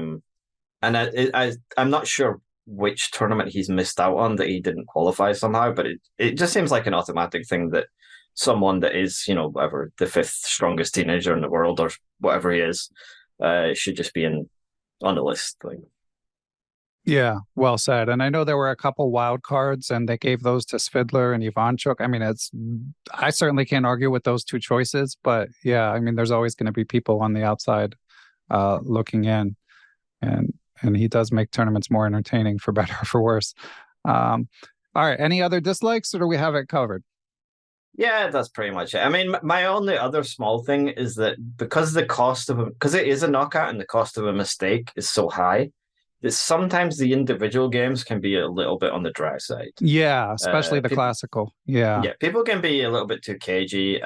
And I'm not sure which tournament he's missed out on that he didn't qualify somehow, but it just seems like an automatic thing that someone that is, whatever, the 5th strongest teenager in the world or whatever he is, should just be on the list. Like, yeah, well said. And I know there were a couple wild cards, and they gave those to Svidler and Ivanchuk. I mean, I certainly can't argue with those two choices, but yeah, I mean, there's always going to be people on the outside looking in, and he does make tournaments more entertaining, for better or for worse. All right, any other dislikes, or do we have it covered? Yeah, that's pretty much it. I mean, my only other small thing is that because it is a knockout and the cost of a mistake is so high, that sometimes the individual games can be a little bit on the dry side. Yeah, especially the classical. Yeah. Yeah, people can be a little bit too cagey.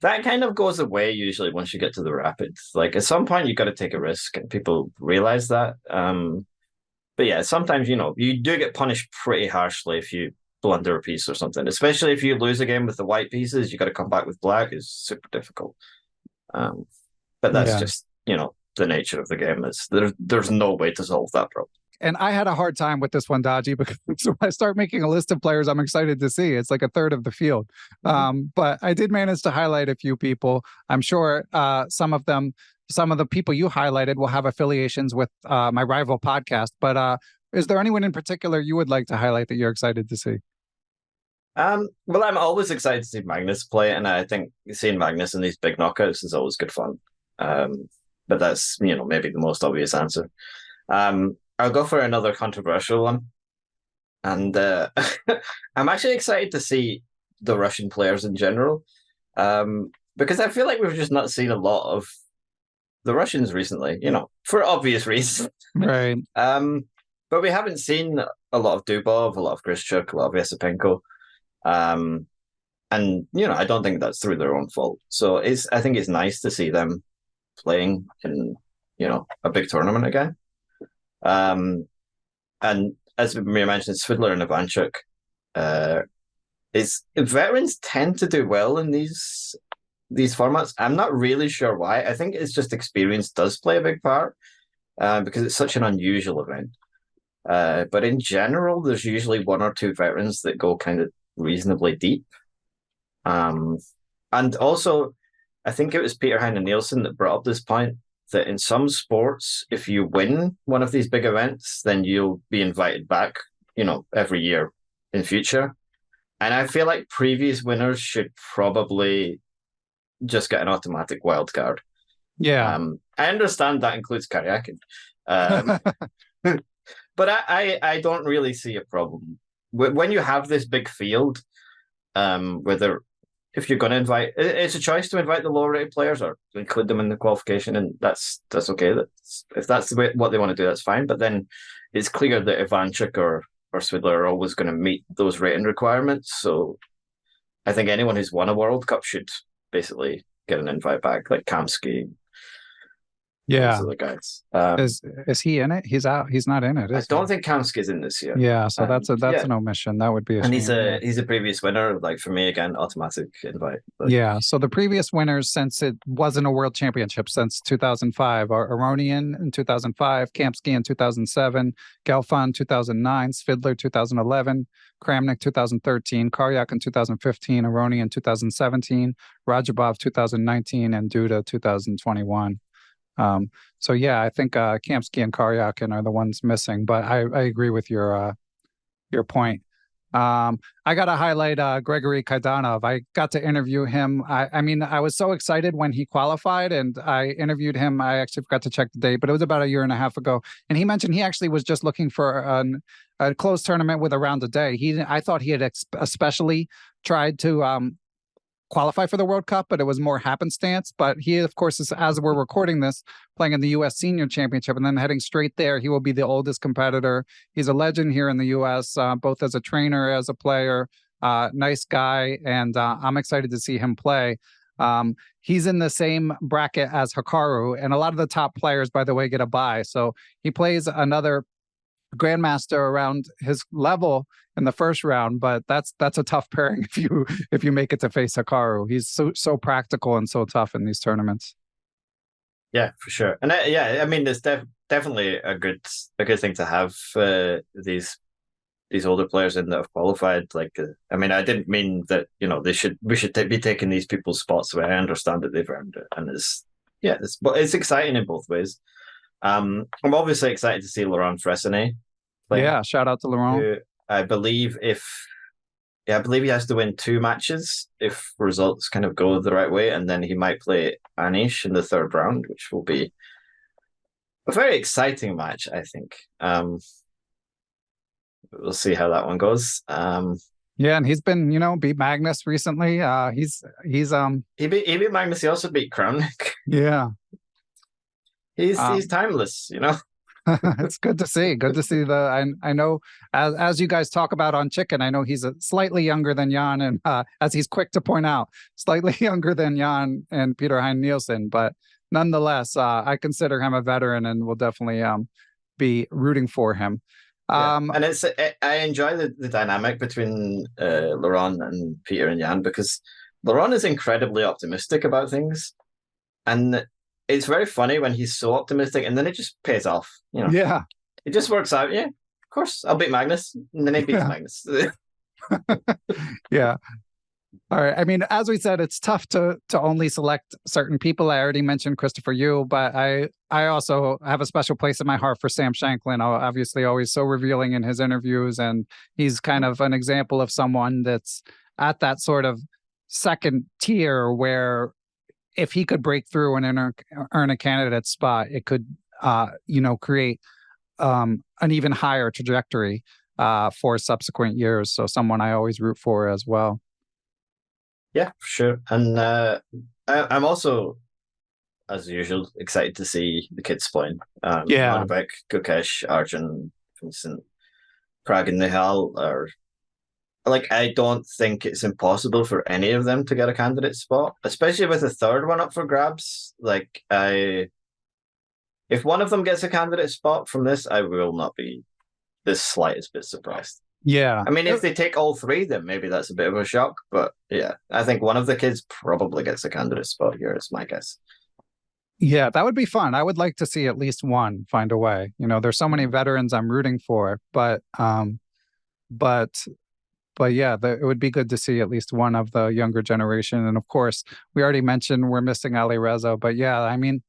That kind of goes away usually once you get to the rapids. Like, at some point, you got to take a risk, and people realize that. But yeah, sometimes, you do get punished pretty harshly if you blunder a piece or something, especially if you lose a game with the white pieces. You got to come back with black. Is super difficult. But that's just, the nature of the game. Is there's no way to solve that problem. And I had a hard time with this one, Dodgy, because when I start making a list of players I'm excited to see, it's like a third of the field. But I did manage to highlight a few people. I'm sure some of the people you highlighted will have affiliations with my rival podcast. But is there anyone in particular you would like to highlight that you're excited to see? Well, I'm always excited to see Magnus play, and I think seeing Magnus in these big knockouts is always good fun. But that's, maybe the most obvious answer. I'll go for another controversial one. And I'm actually excited to see the Russian players in general, because I feel like we've just not seen a lot of the Russians recently, for obvious reasons. Right. But we haven't seen a lot of Dubov, a lot of Grishchuk, a lot of Yasipenko. And, I don't think that's through their own fault. So I think it's nice to see them playing in, a big tournament again. And as we mentioned, Svidler and Ivanchuk, veterans tend to do well in these formats. I'm not really sure why. I think it's just experience does play a big part, because it's such an unusual event. But in general, there's usually one or two veterans that go kind of reasonably deep. And also, I think it was Peter Heine Nielsen that brought up this point, that in some sports, if you win one of these big events, then you'll be invited back, every year in future. And I feel like previous winners should probably just get an automatic wild card. Yeah. I understand that includes Karyakin. But I don't really see a problem. When you have this big field, whether if you're going to invite, it's a choice to invite the lower rated players or include them in the qualification, and that's okay. If that's what they want to do, that's fine. But then it's clear that Ivanchuk or Svidler are always going to meet those rating requirements. So I think anyone who's won a World Cup should basically get an invite back, like Kamsky. Yeah. Those other guys. Is he in it? He's out. He's not in it. I don't think Kamsky's in this year. Yeah, so that's an omission. That would be a shame. And he's a previous winner. Like, for me, again, automatic invite. But... Yeah, so the previous winners, since it wasn't a world championship since 2005, are Aronian in 2005, Kamsky in 2007, Gelfand 2009, Svidler 2011, Kramnik 2013, Karyak in 2015, Aronian 2017, Rajabov 2019, and Duda 2021. So yeah, I think Kamsky and Karyakin are the ones missing, but I agree with your point. I got to highlight Gregory Kaidanov. I got to interview him. I mean, I was so excited when he qualified, and I interviewed him. I actually forgot to check the date, but it was about a year and a half ago. And he mentioned he actually was just looking for a closed tournament with a round a day. I thought he had especially tried to qualify for the World Cup, but it was more happenstance. But he, of course, is, as we're recording this, playing in the U.S. Senior Championship and then heading straight there. He will be the oldest competitor. He's a legend here in the U.S., both as a trainer, as a player. Nice guy, and I'm excited to see him play. He's in the same bracket as Hikaru, and a lot of the top players, by the way, get a bye. So he plays another grandmaster around his level in the first round, but that's a tough pairing if you make it to face Hikaru. He's so practical and so tough in these tournaments. Yeah, for sure. And yeah, I mean, it's definitely a good thing to have these older players in that have qualified. Like, I mean, I didn't mean that we should be taking these people's spots away. I understand that they've earned it, and but it's exciting in both ways. I'm obviously excited to see Laurent Fressinet play. Yeah, shout out to Laurent. I believe he has to win 2 matches if results kind of go the right way, and then he might play Anish in the 3rd round, which will be a very exciting match, I think. We'll see how that one goes. Yeah, and he's been, beat Magnus recently. He beat Magnus. He also beat Kramnik. Yeah. He's timeless, It's good to see. Good to see I know as you guys talk about on Chicken, I know he's slightly younger than Jan, and as he's quick to point out, slightly younger than Jan and Peter Hein Nielsen, but nonetheless, I consider him a veteran and will definitely be rooting for him. And I enjoy the dynamic between Laurent and Peter and Jan, because Laurent is incredibly optimistic about things, and it's very funny when he's so optimistic, and then it just pays off. Yeah, it just works out. Yeah, of course, I'll beat Magnus, and then he beats Magnus. Yeah. All right. I mean, as we said, it's tough to only select certain people. I already mentioned Christopher Yu, but I also have a special place in my heart for Sam Shanklin. Obviously, always so revealing in his interviews, and he's kind of an example of someone that's at that sort of second tier where if he could break through and earn a candidate spot, it could, create an even higher trajectory for subsequent years. So someone I always root for as well. Yeah, for sure. And I'm also, as usual, excited to see the kids playing. Manabek, Gukesh, Arjun, Vincent, Pragganandhaa I don't think it's impossible for any of them to get a candidate spot, especially with a 3rd one up for grabs. If one of them gets a candidate spot from this, I will not be the slightest bit surprised. Yeah. I mean, if they take all 3, then maybe that's a bit of a shock. But yeah, I think one of the kids probably gets a candidate spot here, is my guess. Yeah, that would be fun. I would like to see at least one find a way. There's so many veterans I'm rooting for, but yeah, it would be good to see at least one of the younger generation. And of course, we already mentioned we're missing Alireza, but yeah, I mean,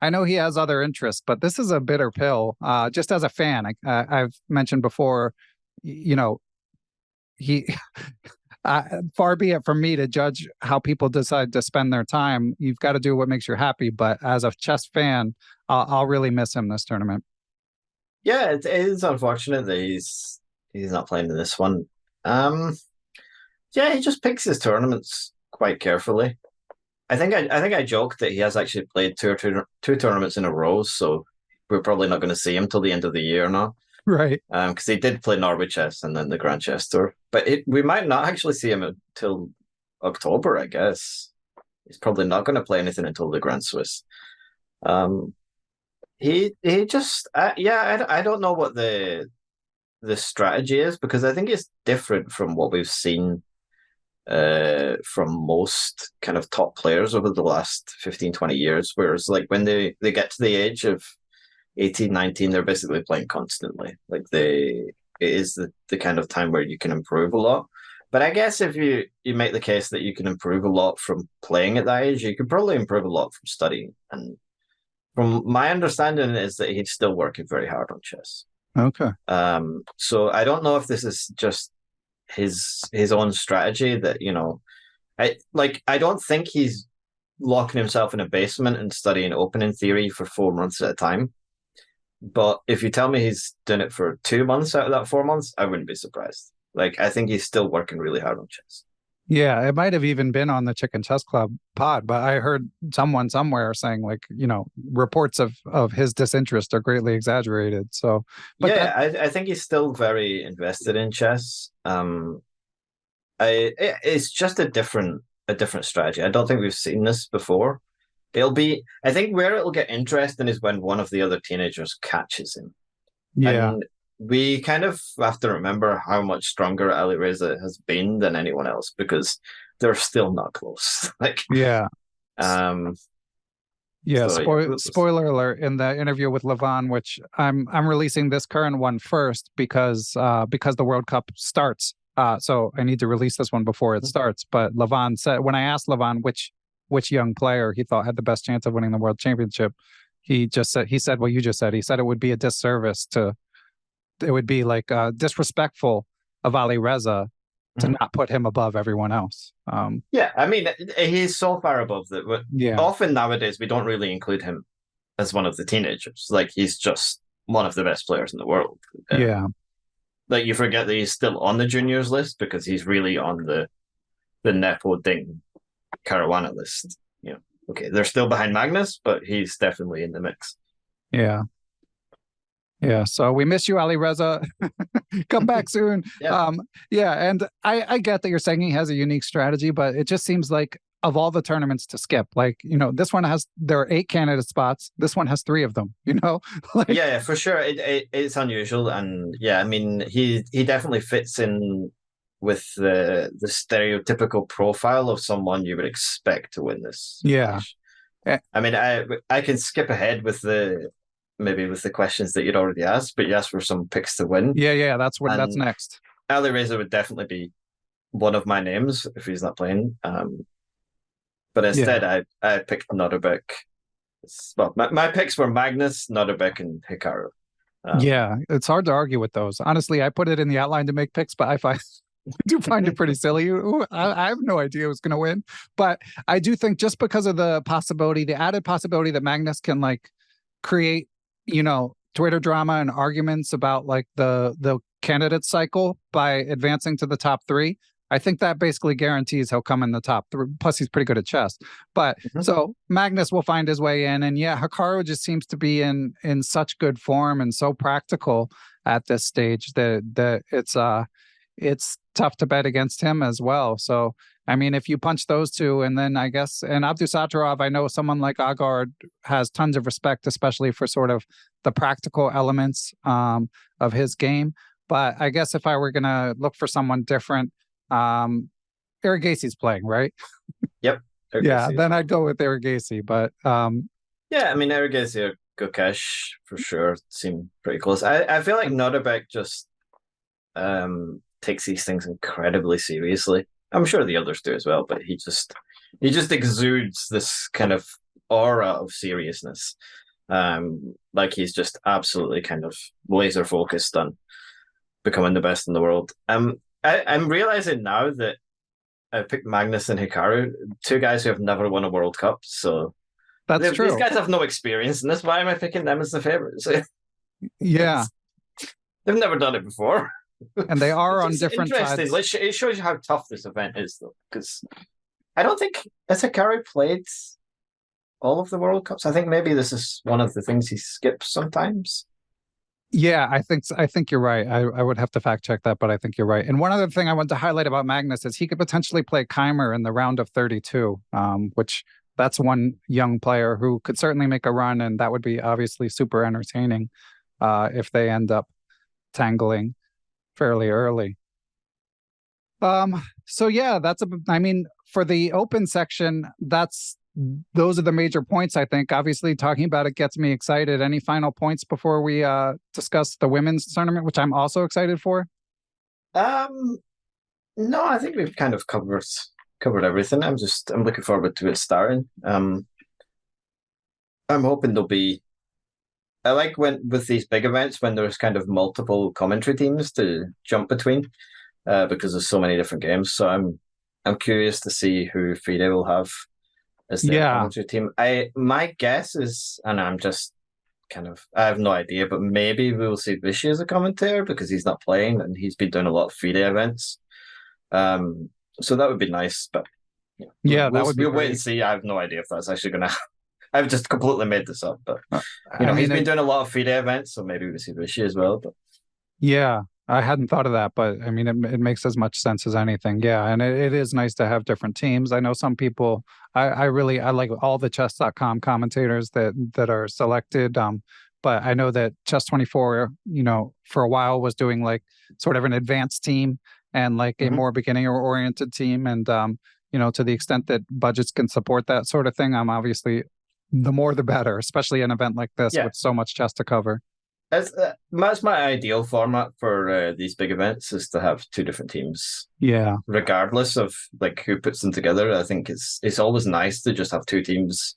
I know he has other interests, but this is a bitter pill. Just as a fan, I've mentioned before, he far be it from me to judge how people decide to spend their time. You've got to do what makes you happy. But as a chess fan, I'll really miss him this tournament. Yeah, it is unfortunate that he's not playing in this one. Yeah, he just picks his tournaments quite carefully. I think I joked that he has actually played two tournaments in a row, so we're probably not going to see him till the end of the year now. Right. Because he did play Norway Chess and then the Grand Chess Tour. But we might not actually see him until October, I guess. He's probably not going to play anything until the Grand Swiss. He just, I don't know what the strategy is, because I think it's different from what we've seen from most kind of top players over the last 15, 20 years. Whereas when they get to the age of 18, 19, they're basically playing constantly. It is the kind of time where you can improve a lot. But I guess if you make the case that you can improve a lot from playing at that age, you could probably improve a lot from studying. And from my understanding is that he's still working very hard on chess. Okay. So I don't know if this is just his own strategy that, I don't think he's locking himself in a basement and studying opening theory for 4 months at a time. But if you tell me he's doing it for 2 months out of that 4 months, I wouldn't be surprised. Like, I think he's still working really hard on chess. Yeah, it might have even been on the Chicken Chess Club pod, but I heard someone somewhere saying, like, reports of his disinterest are greatly exaggerated. So, but I think he's still very invested in chess. It's just a different strategy. I don't think we've seen this before. I think where it'll get interesting is when one of the other teenagers catches him. Yeah. And we kind of have to remember how much stronger Alireza has been than anyone else, because they're still not close. Yeah. Yeah. So, spoiler alert, in the interview with Laurent, which I'm releasing this current one first because the World Cup starts. So I need to release this one before it starts. But Laurent said, when I asked Laurent which young player he thought had the best chance of winning the World Championship, he said what you just said. He said it would be a disservice it would be like disrespectful of Alireza to not put him above everyone else. Yeah, I mean, he's so far above that. But yeah. Often nowadays we don't really include him as one of the teenagers. Like, he's just one of the best players in the world. Yeah. Like, you forget that he's still on the juniors list because he's really on the Nepo Ding Caruana list. Okay, they're still behind Magnus, but he's definitely in the mix. Yeah. Yeah, so we miss you, Alireza. Come back soon. Yeah. And I get that you're saying he has a unique strategy, but it just seems like of all the tournaments to skip, like, this one there are 8 candidate spots. This one has 3 of them, Yeah, for sure. It's unusual. And yeah, I mean, he definitely fits in with the stereotypical profile of someone you would expect to win this. Yeah. I mean, I can skip ahead with the questions that you'd already asked, but you asked for some picks to win. Yeah, that's next. Alireza would definitely be one of my names if he's not playing. But instead, I picked Notterbeck. Well, my picks were Magnus, Notterbeck, and Hikaru. Yeah, it's hard to argue with those. Honestly, I put it in the outline to make picks, but I do find it pretty silly. I have no idea who's going to win. But I do think just because of the added possibility that Magnus can create, Twitter drama and arguments about the candidate cycle by advancing to the top 3. I think that basically guarantees he'll come in the top 3. Plus, he's pretty good at chess. But so Magnus will find his way in. And yeah, Hikaru just seems to be in such good form and so practical at this stage that it's tough to bet against him as well. So, I mean, if you punch those two, and then I guess, and Abdusattorov, I know someone like Agard has tons of respect, especially for sort of the practical elements of his game. But I guess if I were going to look for someone different, Erigaisi's playing, right? Yep. Yeah, then I'd go with Erigaisi. But yeah, I mean, Erigaisi or Gukesh for sure seem pretty close. I feel like Notterbeck just takes these things incredibly seriously. I'm sure the others do as well, but he just exudes this kind of aura of seriousness. Like, he's just absolutely kind of laser focused on becoming the best in the world. I'm realizing now that I picked Magnus and Hikaru, 2 guys who have never won a World Cup. So that's true. These guys have no experience, and that's why am I picking them as the favorites? Yeah, they've never done it before. And they are on different sides. It shows you how tough this event is, though, because I don't think Hikaru played all of the World Cups. I think maybe this is one of the things he skips sometimes. Yeah, I think you're right. I would have to fact check that, but I think you're right. And one other thing I want to highlight about Magnus is he could potentially play Keymer in the round of 32, which that's one young player who could certainly make a run, and that would be obviously super entertaining if they end up tangling fairly early. So yeah, I mean, for the open section, those are the major points, I think. Obviously, talking about it gets me excited. Any final points before we discuss the women's tournament, which I'm also excited for? No, I think we've kind of covered everything. I'm looking forward to it starting. I'm hoping there'll be. I like when with these big events when there's kind of multiple commentary teams to jump between, because there's so many different games. So I'm curious to see who FIDE will have as their Yeah. commentary team. My guess is, and I'm just I have no idea, but maybe we will see Vishy as a commentator because he's not playing and he's been doing a lot of FIDE events. So that would be nice, but Yeah, that would be we'll wait great. and see. I have no idea if that's actually going to. I've just completely made this up, but I mean, he's been doing a lot of FIDE events, so maybe we see Vishy as well. But yeah, I hadn't thought of that, but I mean, it makes as much sense as anything. Yeah, and it is nice to have different teams. I know some people. I like all the chess.com commentators that are selected. But I know that Chess24, for a while was doing like sort of an advanced team and like a more beginner oriented team, and to the extent that budgets can support that sort of thing, I'm obviously the more the better, especially an event like this with so much chess to cover. That's my ideal format for these big events, is to have two different teams. Yeah, regardless of like who puts them together. I think it's always nice to just have two teams,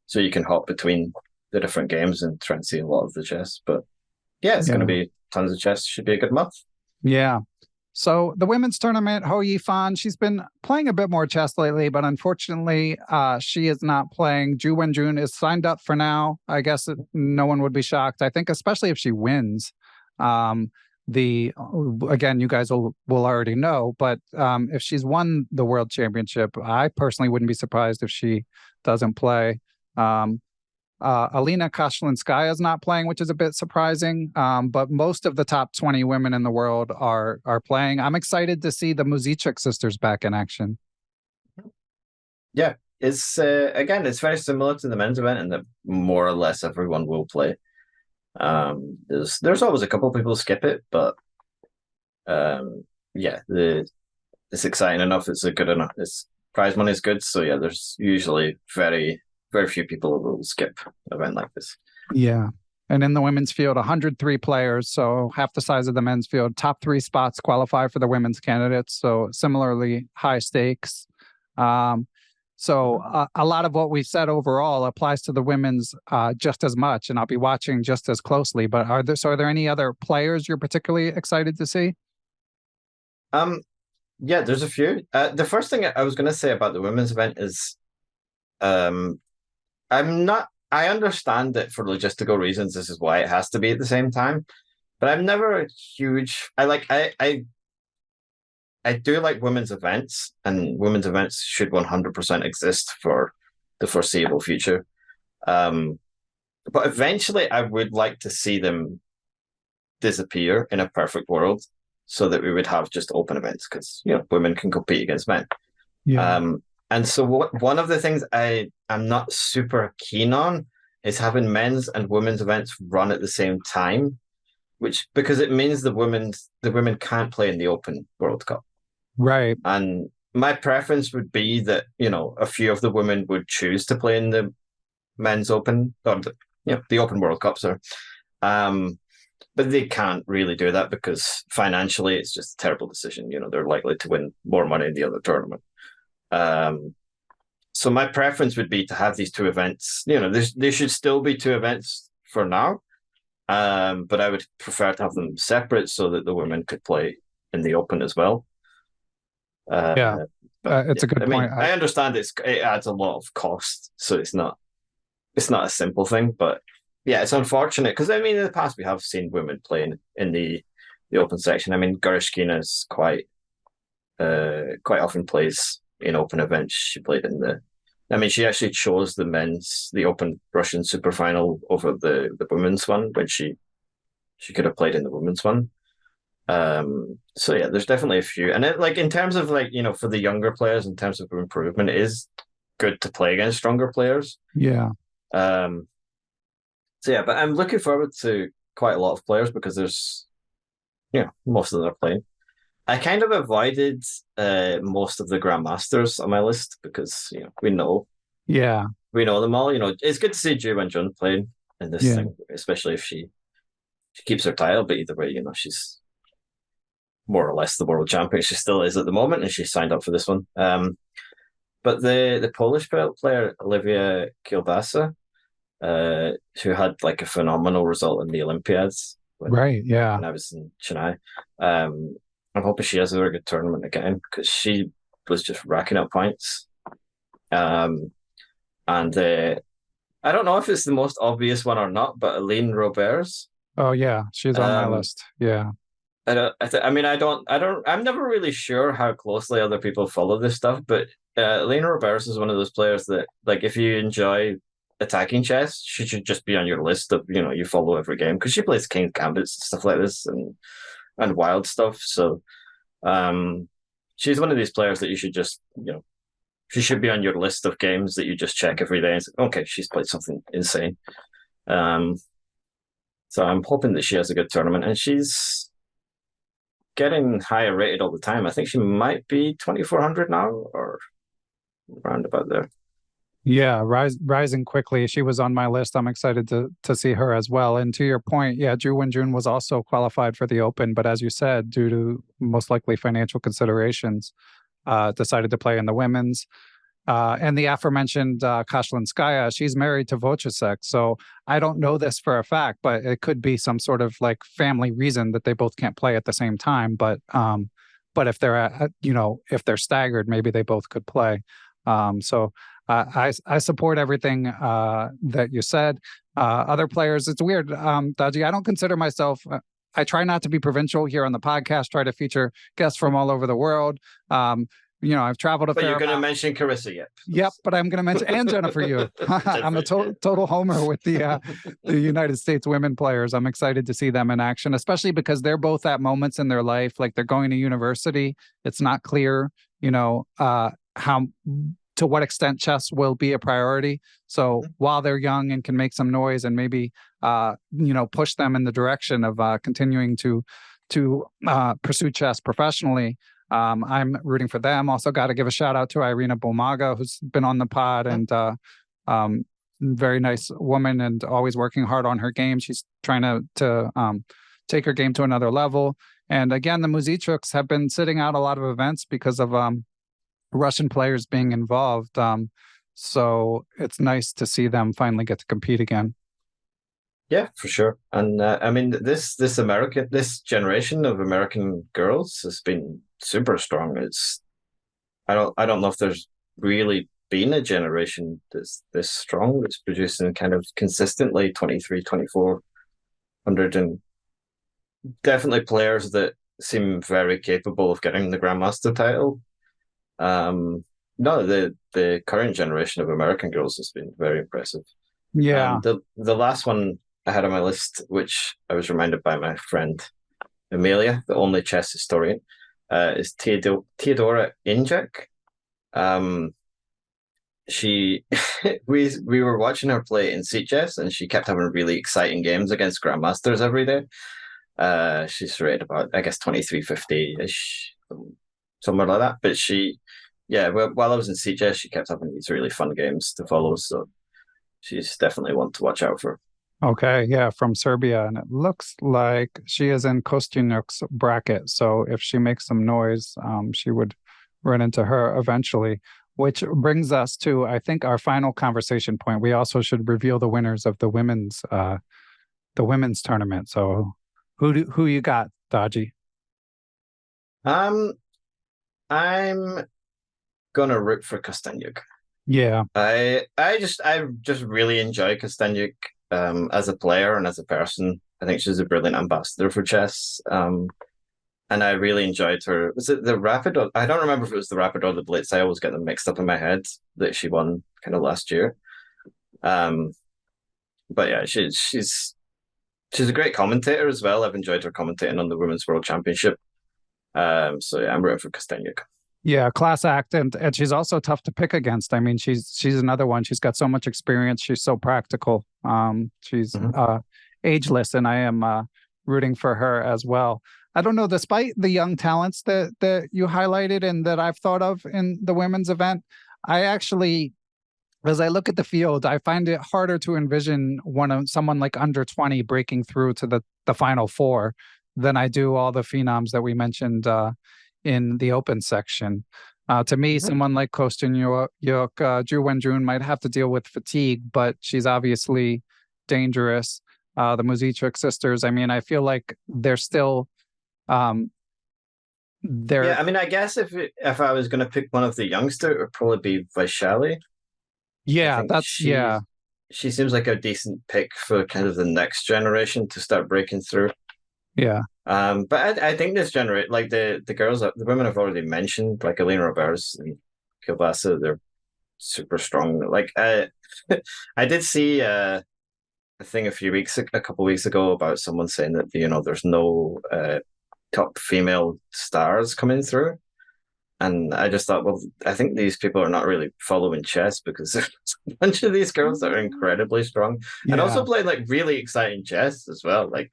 so you can hop between the different games and try and see a lot of the chess. But yeah, it's going to be tons of chess. Should be a good month. Yeah. So the women's tournament, Hou Yifan, she's been playing a bit more chess lately, but unfortunately, she is not playing. Zhu Wenjun is signed up for now. I guess no one would be shocked. I think, especially if she wins. Again, you guys will already know, but if she's won the World Championship, I personally wouldn't be surprised if she doesn't play. Alina Koshlinskaya is not playing, which is a bit surprising. But most of the top 20 women in the world are playing. I'm excited to see the Muzichuk sisters back in action. Yeah, it's again, it's very similar to the men's event in that more or less everyone will play. There's always a couple of people skip it, but it's exciting enough. It's a good enough. It's prize money is good, so yeah, there's usually very few people who will skip an event like this. Yeah. And in the women's field, 103 players, so half the size of the men's field. Top 3 spots qualify for the women's candidates, so similarly high stakes. So a lot of what we've said overall applies to the women's just as much, and I'll be watching just as closely. But are there any other players you're particularly excited to see? Yeah, there's a few. The first thing I was going to say about the women's event is I understand that for logistical reasons, this is why it has to be at the same time. But I'm never a huge. I do like women's events, and women's events should 100% exist for the foreseeable future. But eventually, I would like to see them disappear in a perfect world, so that we would have just open events, because women can compete against men. Yeah. And so one of the things I'm not super keen on is having men's and women's events run at the same time, because it means the women can't play in the Open World Cup. Right. And my preference would be that, a few of the women would choose to play in the men's Open, or the Open World Cup, sorry. But they can't really do that because financially it's just a terrible decision. They're likely to win more money in the other tournament. So my preference would be to have these two events. There should still be two events for now, but I would prefer to have them separate so that the women could play in the Open as well. It's a good point. I understand it adds a lot of cost, so it's not a simple thing. But yeah, it's unfortunate because in the past we have seen women playing in the Open section. Gurishkina is quite often plays in Open events. She played in she actually chose the Open Russian Super Final over the women's one when she could have played in the women's one. So yeah, there's definitely a few, and in terms of for the younger players, in terms of improvement, it is good to play against stronger players. Yeah. So yeah, but I'm looking forward to quite a lot of players because there's, most of them are playing. I kind of avoided most of the Grandmasters on my list because we know them all. It's good to see Zhu Wenjun playing in this thing, especially if she keeps her title. But either way, she's more or less the world champion. She still is at the moment, and she signed up for this one. But the Polish player Olivia Kielbasa, who had like a phenomenal result in the Olympiads Right. Yeah. when I was in Chennai. I'm hoping she has a very good tournament again because she was just racking up points. And I don't know if it's the most obvious one or not, but Aline Roberts. Oh yeah, she's on my list. Yeah. I'm never really sure how closely other people follow this stuff, but Aline Roberts is one of those players that, like, if you enjoy attacking chess, she should just be on your list of, you follow every game because she plays King's Gambits and stuff like this and wild stuff. So she's one of these players that you should just, she should be on your list of games that you just check every day and say, okay, she's played something insane. So I'm hoping that she has a good tournament, and she's getting higher rated all the time. I think she might be 2,400 now or around about there. Yeah, rising quickly. She was on my list. I'm excited to see her as well. And to your point, yeah, Zhu Wenjun was also qualified for the Open, but as you said, due to most likely financial considerations, decided to play in the women's. And the aforementioned Kashlinskaya, she's married to Wojciech. So I don't know this for a fact, but it could be some sort of like family reason that they both can't play at the same time. But if they're if they're staggered, maybe they both could play. So I support everything that you said. Other players, it's weird, Dodgy. I don't consider myself. I try not to be provincial here on the podcast. Try to feature guests from all over the world. I've traveled a fair amount. But you're going to mention Carissa yet? Yep, but I'm going to mention and Jennifer Yu. I'm a total homer with the United States women players. I'm excited to see them in action, especially because they're both at moments in their life, like they're going to university. It's not clear, how to what extent chess will be a priority. So while they're young and can make some noise and maybe push them in the direction of continuing to pursue chess professionally, I'm rooting for them. Also got to give a shout out to Irina Bomaga, who's been on the pod and very nice woman and always working hard on her game. She's trying to take her game to another level. And again, the Muzichuks have been sitting out a lot of events because of Russian players being involved. So it's nice to see them finally get to compete again. Yeah, for sure. And this generation of American girls has been super strong. I don't know if there's really been a generation that's this strong, that's producing kind of consistently 23, 2,400, and definitely players that seem very capable of getting the Grandmaster title. No, the current generation of American girls has been very impressive. Yeah. The last one I had on my list, which I was reminded by my friend Amelia, the only chess historian, is Theodora Injek. We were watching her play in seat chess, and she kept having really exciting games against grandmasters every day. She's rated about, I guess, 2350-ish, somewhere like that. But while I was in seat chess, she kept having these really fun games to follow. So she's definitely one to watch out for. Okay, yeah, from Serbia, and it looks like she is in Kostyuk's bracket. So if she makes some noise, she would run into her eventually. Which brings us to, I think, our final conversation point. We also should reveal the winners of the women's tournament. So who you got, Dodgy? I'm gonna root for Kostyuk. Yeah, I just really enjoy Kostyuk. As a player and as a person. I think she's a brilliant ambassador for chess. And I really enjoyed her. Was it the Rapid? I don't remember if it was the Rapid or the Blitz. I always get them mixed up in my head that she won kind of last year. But yeah, she's a great commentator as well. I've enjoyed her commentating on the Women's World Championship. So yeah, I'm rooting for Kostyuk. Yeah, class act, and she's also tough to pick against. I mean, she's another one. She's got so much experience. She's so practical. She's ageless, and I am rooting for her as well. I don't know, despite the young talents that you highlighted and that I've thought of in the women's event, I actually, as I look at the field, I find it harder to envision someone like under 20 breaking through to the final four than I do all the phenoms that we mentioned in the open section. To me, someone like Kostyanyuk, Zhu Wenjun might have to deal with fatigue, but she's obviously dangerous. The Muzichuk sisters, I mean, I feel like they're still... Yeah, I mean, I guess if I was going to pick one of the youngster, it would probably be Vaishali. Yeah, she seems like a decent pick for kind of the next generation to start breaking through. Yeah. But I think this generation, like the girls, the women I've already mentioned, like Elena Roberts and Kilbasa, they're super strong. Like I did see a thing a couple weeks ago about someone saying that there's no top female stars coming through. And I just thought, well, I think these people are not really following chess, because there's a bunch of these girls that are incredibly strong and also play like really exciting chess as well. Like,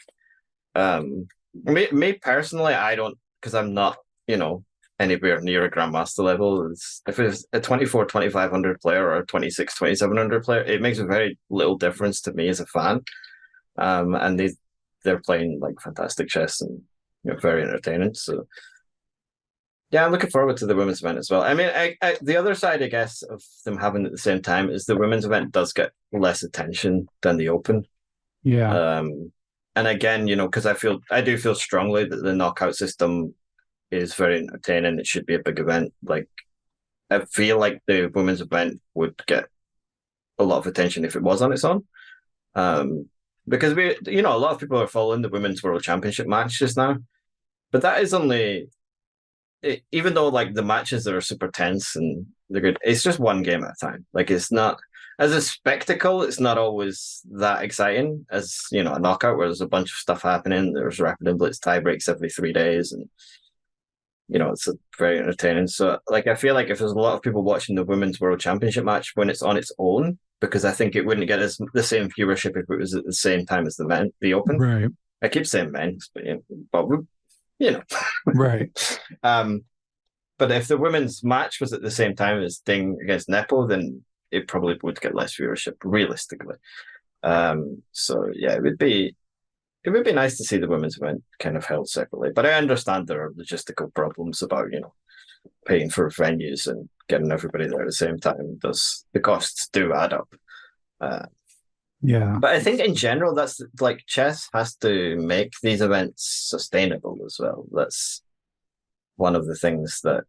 me personally, I don't, because I'm not, anywhere near a grandmaster level. If it's a 24, 2500 player or a 26, 2700 player, it makes a very little difference to me as a fan. And they're playing like fantastic chess and very entertaining. So yeah, I'm looking forward to the women's event as well. I mean, the other side, I guess, of them having at the same time is the women's event does get less attention than the Open. Yeah. And again, because I do feel strongly that the knockout system is very entertaining. It should be a big event. Like, I feel like the women's event would get a lot of attention if it was on its own. Because a lot of people are following the Women's World Championship match just now, but that is only... even though like the matches are super tense and they're good, it's just one game at a time. Like, it's not, as a spectacle, it's not always that exciting as a knockout where there's a bunch of stuff happening. There's rapid and blitz tie breaks every 3 days, and it's very entertaining. So like, I feel like if there's a lot of people watching the Women's World Championship match when it's on its own, because I think it wouldn't get the same viewership if it was at the same time as the Open. Right. I keep saying men's, but right. But if the women's match was at the same time as Ding against Nepo, then it probably would get less viewership, realistically. So yeah, it would be nice to see the women's event kind of held separately. But I understand there are logistical problems about paying for venues and getting everybody there at the same time. The costs do add up. Yeah. But I think in general, that's like, chess has to make these events sustainable as well. That's one of the things that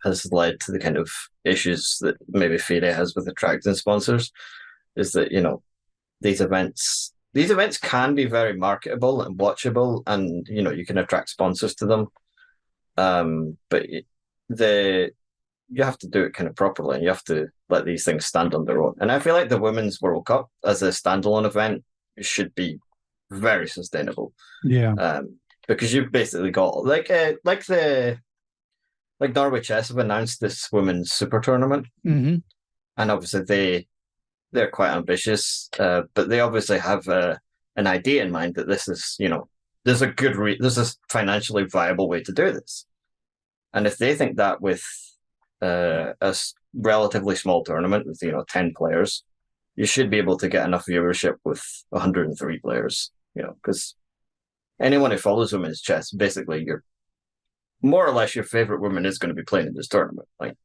has led to the kind of issues that maybe FIDE has with attracting sponsors, is that, these events can be very marketable and watchable, and, you can attract sponsors to them. But you have to do it kind of properly, and you have to let these things stand on their own. And I feel like the Women's World Cup as a standalone event should be very sustainable. Yeah. Because you've basically got like Norway Chess have announced this women's super tournament, and obviously they're quite ambitious, but they obviously have an idea in mind that this is there's a financially viable way to do this, and if they think that with a relatively small tournament with 10 players, you should be able to get enough viewership with 103 players, because anyone who follows women's chess, basically, you're more or less your favorite woman is going to be playing in this tournament. Like,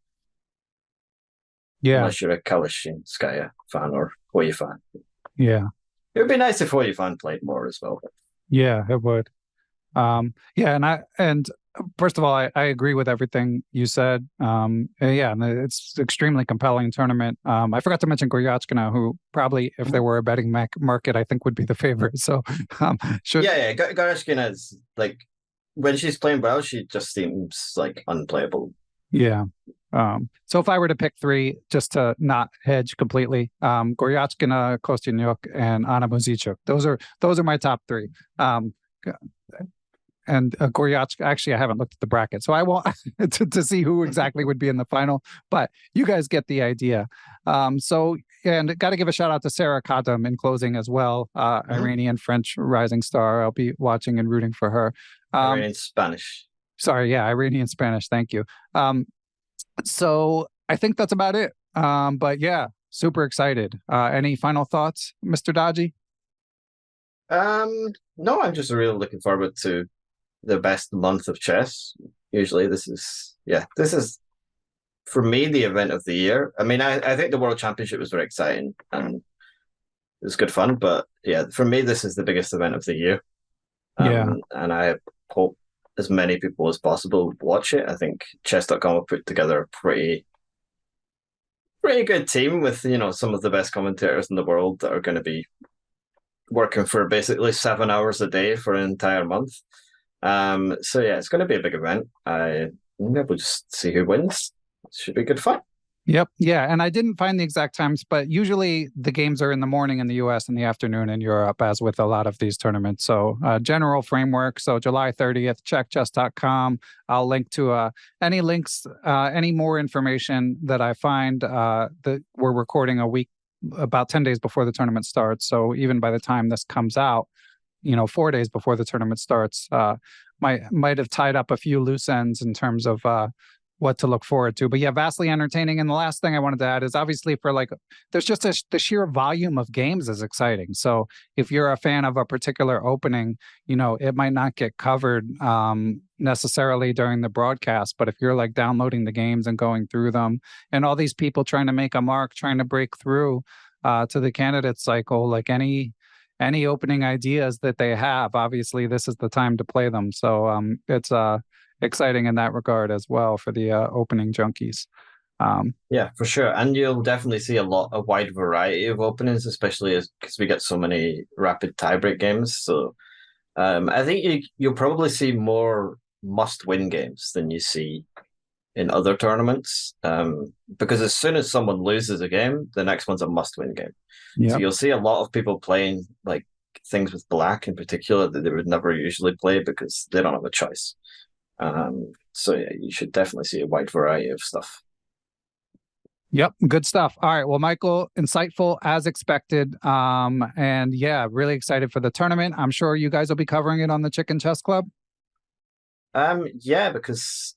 unless you're a Kalashnikskaya fan or Hoya fan. Yeah. It would be nice if Hoya fan played more as well. Yeah, it would. And first of all, I agree with everything you said. And it's extremely compelling tournament. I forgot to mention Goryachkina, who probably, if there were a betting market, I think would be the favorite. So, Goryachkina is like, when she's playing well, she just seems like unplayable. Yeah. So if I were to pick three, just to not hedge completely, Goryachkina, Kostyanyuk, and Anna Muzichuk. Those are my top three. And Goryachkina, actually, I haven't looked at the bracket, so I won't to see who exactly would be in the final. But you guys get the idea. And got to give a shout out to Sarah Kadam in closing as well. Iranian French rising star. I'll be watching and rooting for her. Iranian Spanish. Sorry, yeah, Iranian Spanish. Thank you. So I think that's about it. But yeah, super excited. Any final thoughts, Mr. Dodgy? No, I'm just really looking forward to the best month of chess. Usually this is for me, the event of the year. I mean, I think the World Championship was very exciting and it was good fun. But yeah, for me, this is the biggest event of the year. And I hope as many people as possible watch it. I think chess.com have put together a pretty good team with, some of the best commentators in the world that are going to be working for basically 7 hours a day for an entire month. So yeah, it's going to be a big event. We'll just see who wins. It should be good fun. Yep. Yeah. And I didn't find the exact times, but usually the games are in the morning in the US and the afternoon in Europe, as with a lot of these tournaments. So general framework. So July 30th, checkchess.com. I'll link to any links, any more information that I find that we're recording a week, about 10 days before the tournament starts. So even by the time this comes out, 4 days before the tournament starts, might have tied up a few loose ends in terms of what to look forward to. But yeah, vastly entertaining. And the last thing I wanted to add is obviously there's just the sheer volume of games is exciting. So if you're a fan of a particular opening, it might not get covered necessarily during the broadcast, but if you're like downloading the games and going through them, and all these people trying to make a mark, trying to break through to the candidate cycle, like any opening ideas that they have, obviously this is the time to play them. So it's exciting in that regard as well for the opening junkies. Yeah, for sure. And you'll definitely see a wide variety of openings, especially because we get so many rapid tiebreak games. So I think you'll probably see more must-win games than you see in other tournaments, because as soon as someone loses a game, the next one's a must-win game. Yep. So you'll see a lot of people playing like things with black in particular that they would never usually play because they don't have a choice. So yeah, you should definitely see a wide variety of stuff. Yep, good stuff. All right, well, Michael, insightful as expected, and yeah, really excited for the tournament. I'm sure you guys will be covering it on the Chicken Chess Club. Yeah, because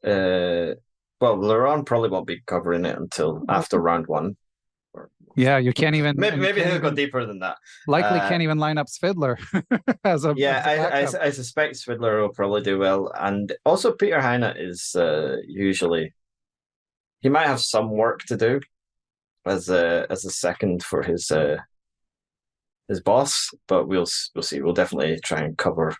Laurent probably won't be covering it until after round one. Yeah, you can't even. Maybe he'll go deeper than that. Likely can't even line up Svidler as a. Yeah, I suspect Svidler will probably do well, and also Peter Heine is usually, he might have some work to do as a second for his boss, but we'll see. We'll definitely try and cover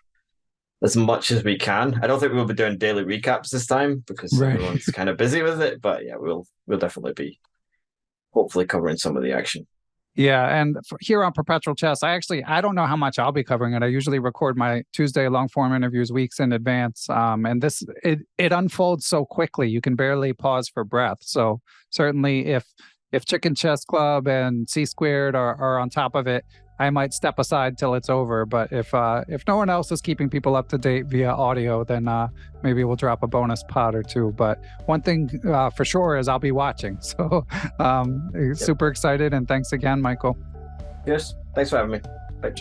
as much as we can. I don't think we'll be doing daily recaps this time because everyone's kind of busy with it. But yeah, we'll definitely be hopefully covering some of the action. Yeah, and here on Perpetual Chess, I don't know how much I'll be covering it. I usually record my Tuesday long form interviews weeks in advance, and it unfolds so quickly you can barely pause for breath. So certainly, if Chicken Chess Club and C Squared are on top of it, I might step aside till it's over. But if no one else is keeping people up to date via audio, then maybe we'll drop a bonus pod or two. But one thing for sure is I'll be watching. So super excited, and thanks again, Michael. Yes, thanks for having me. Bye.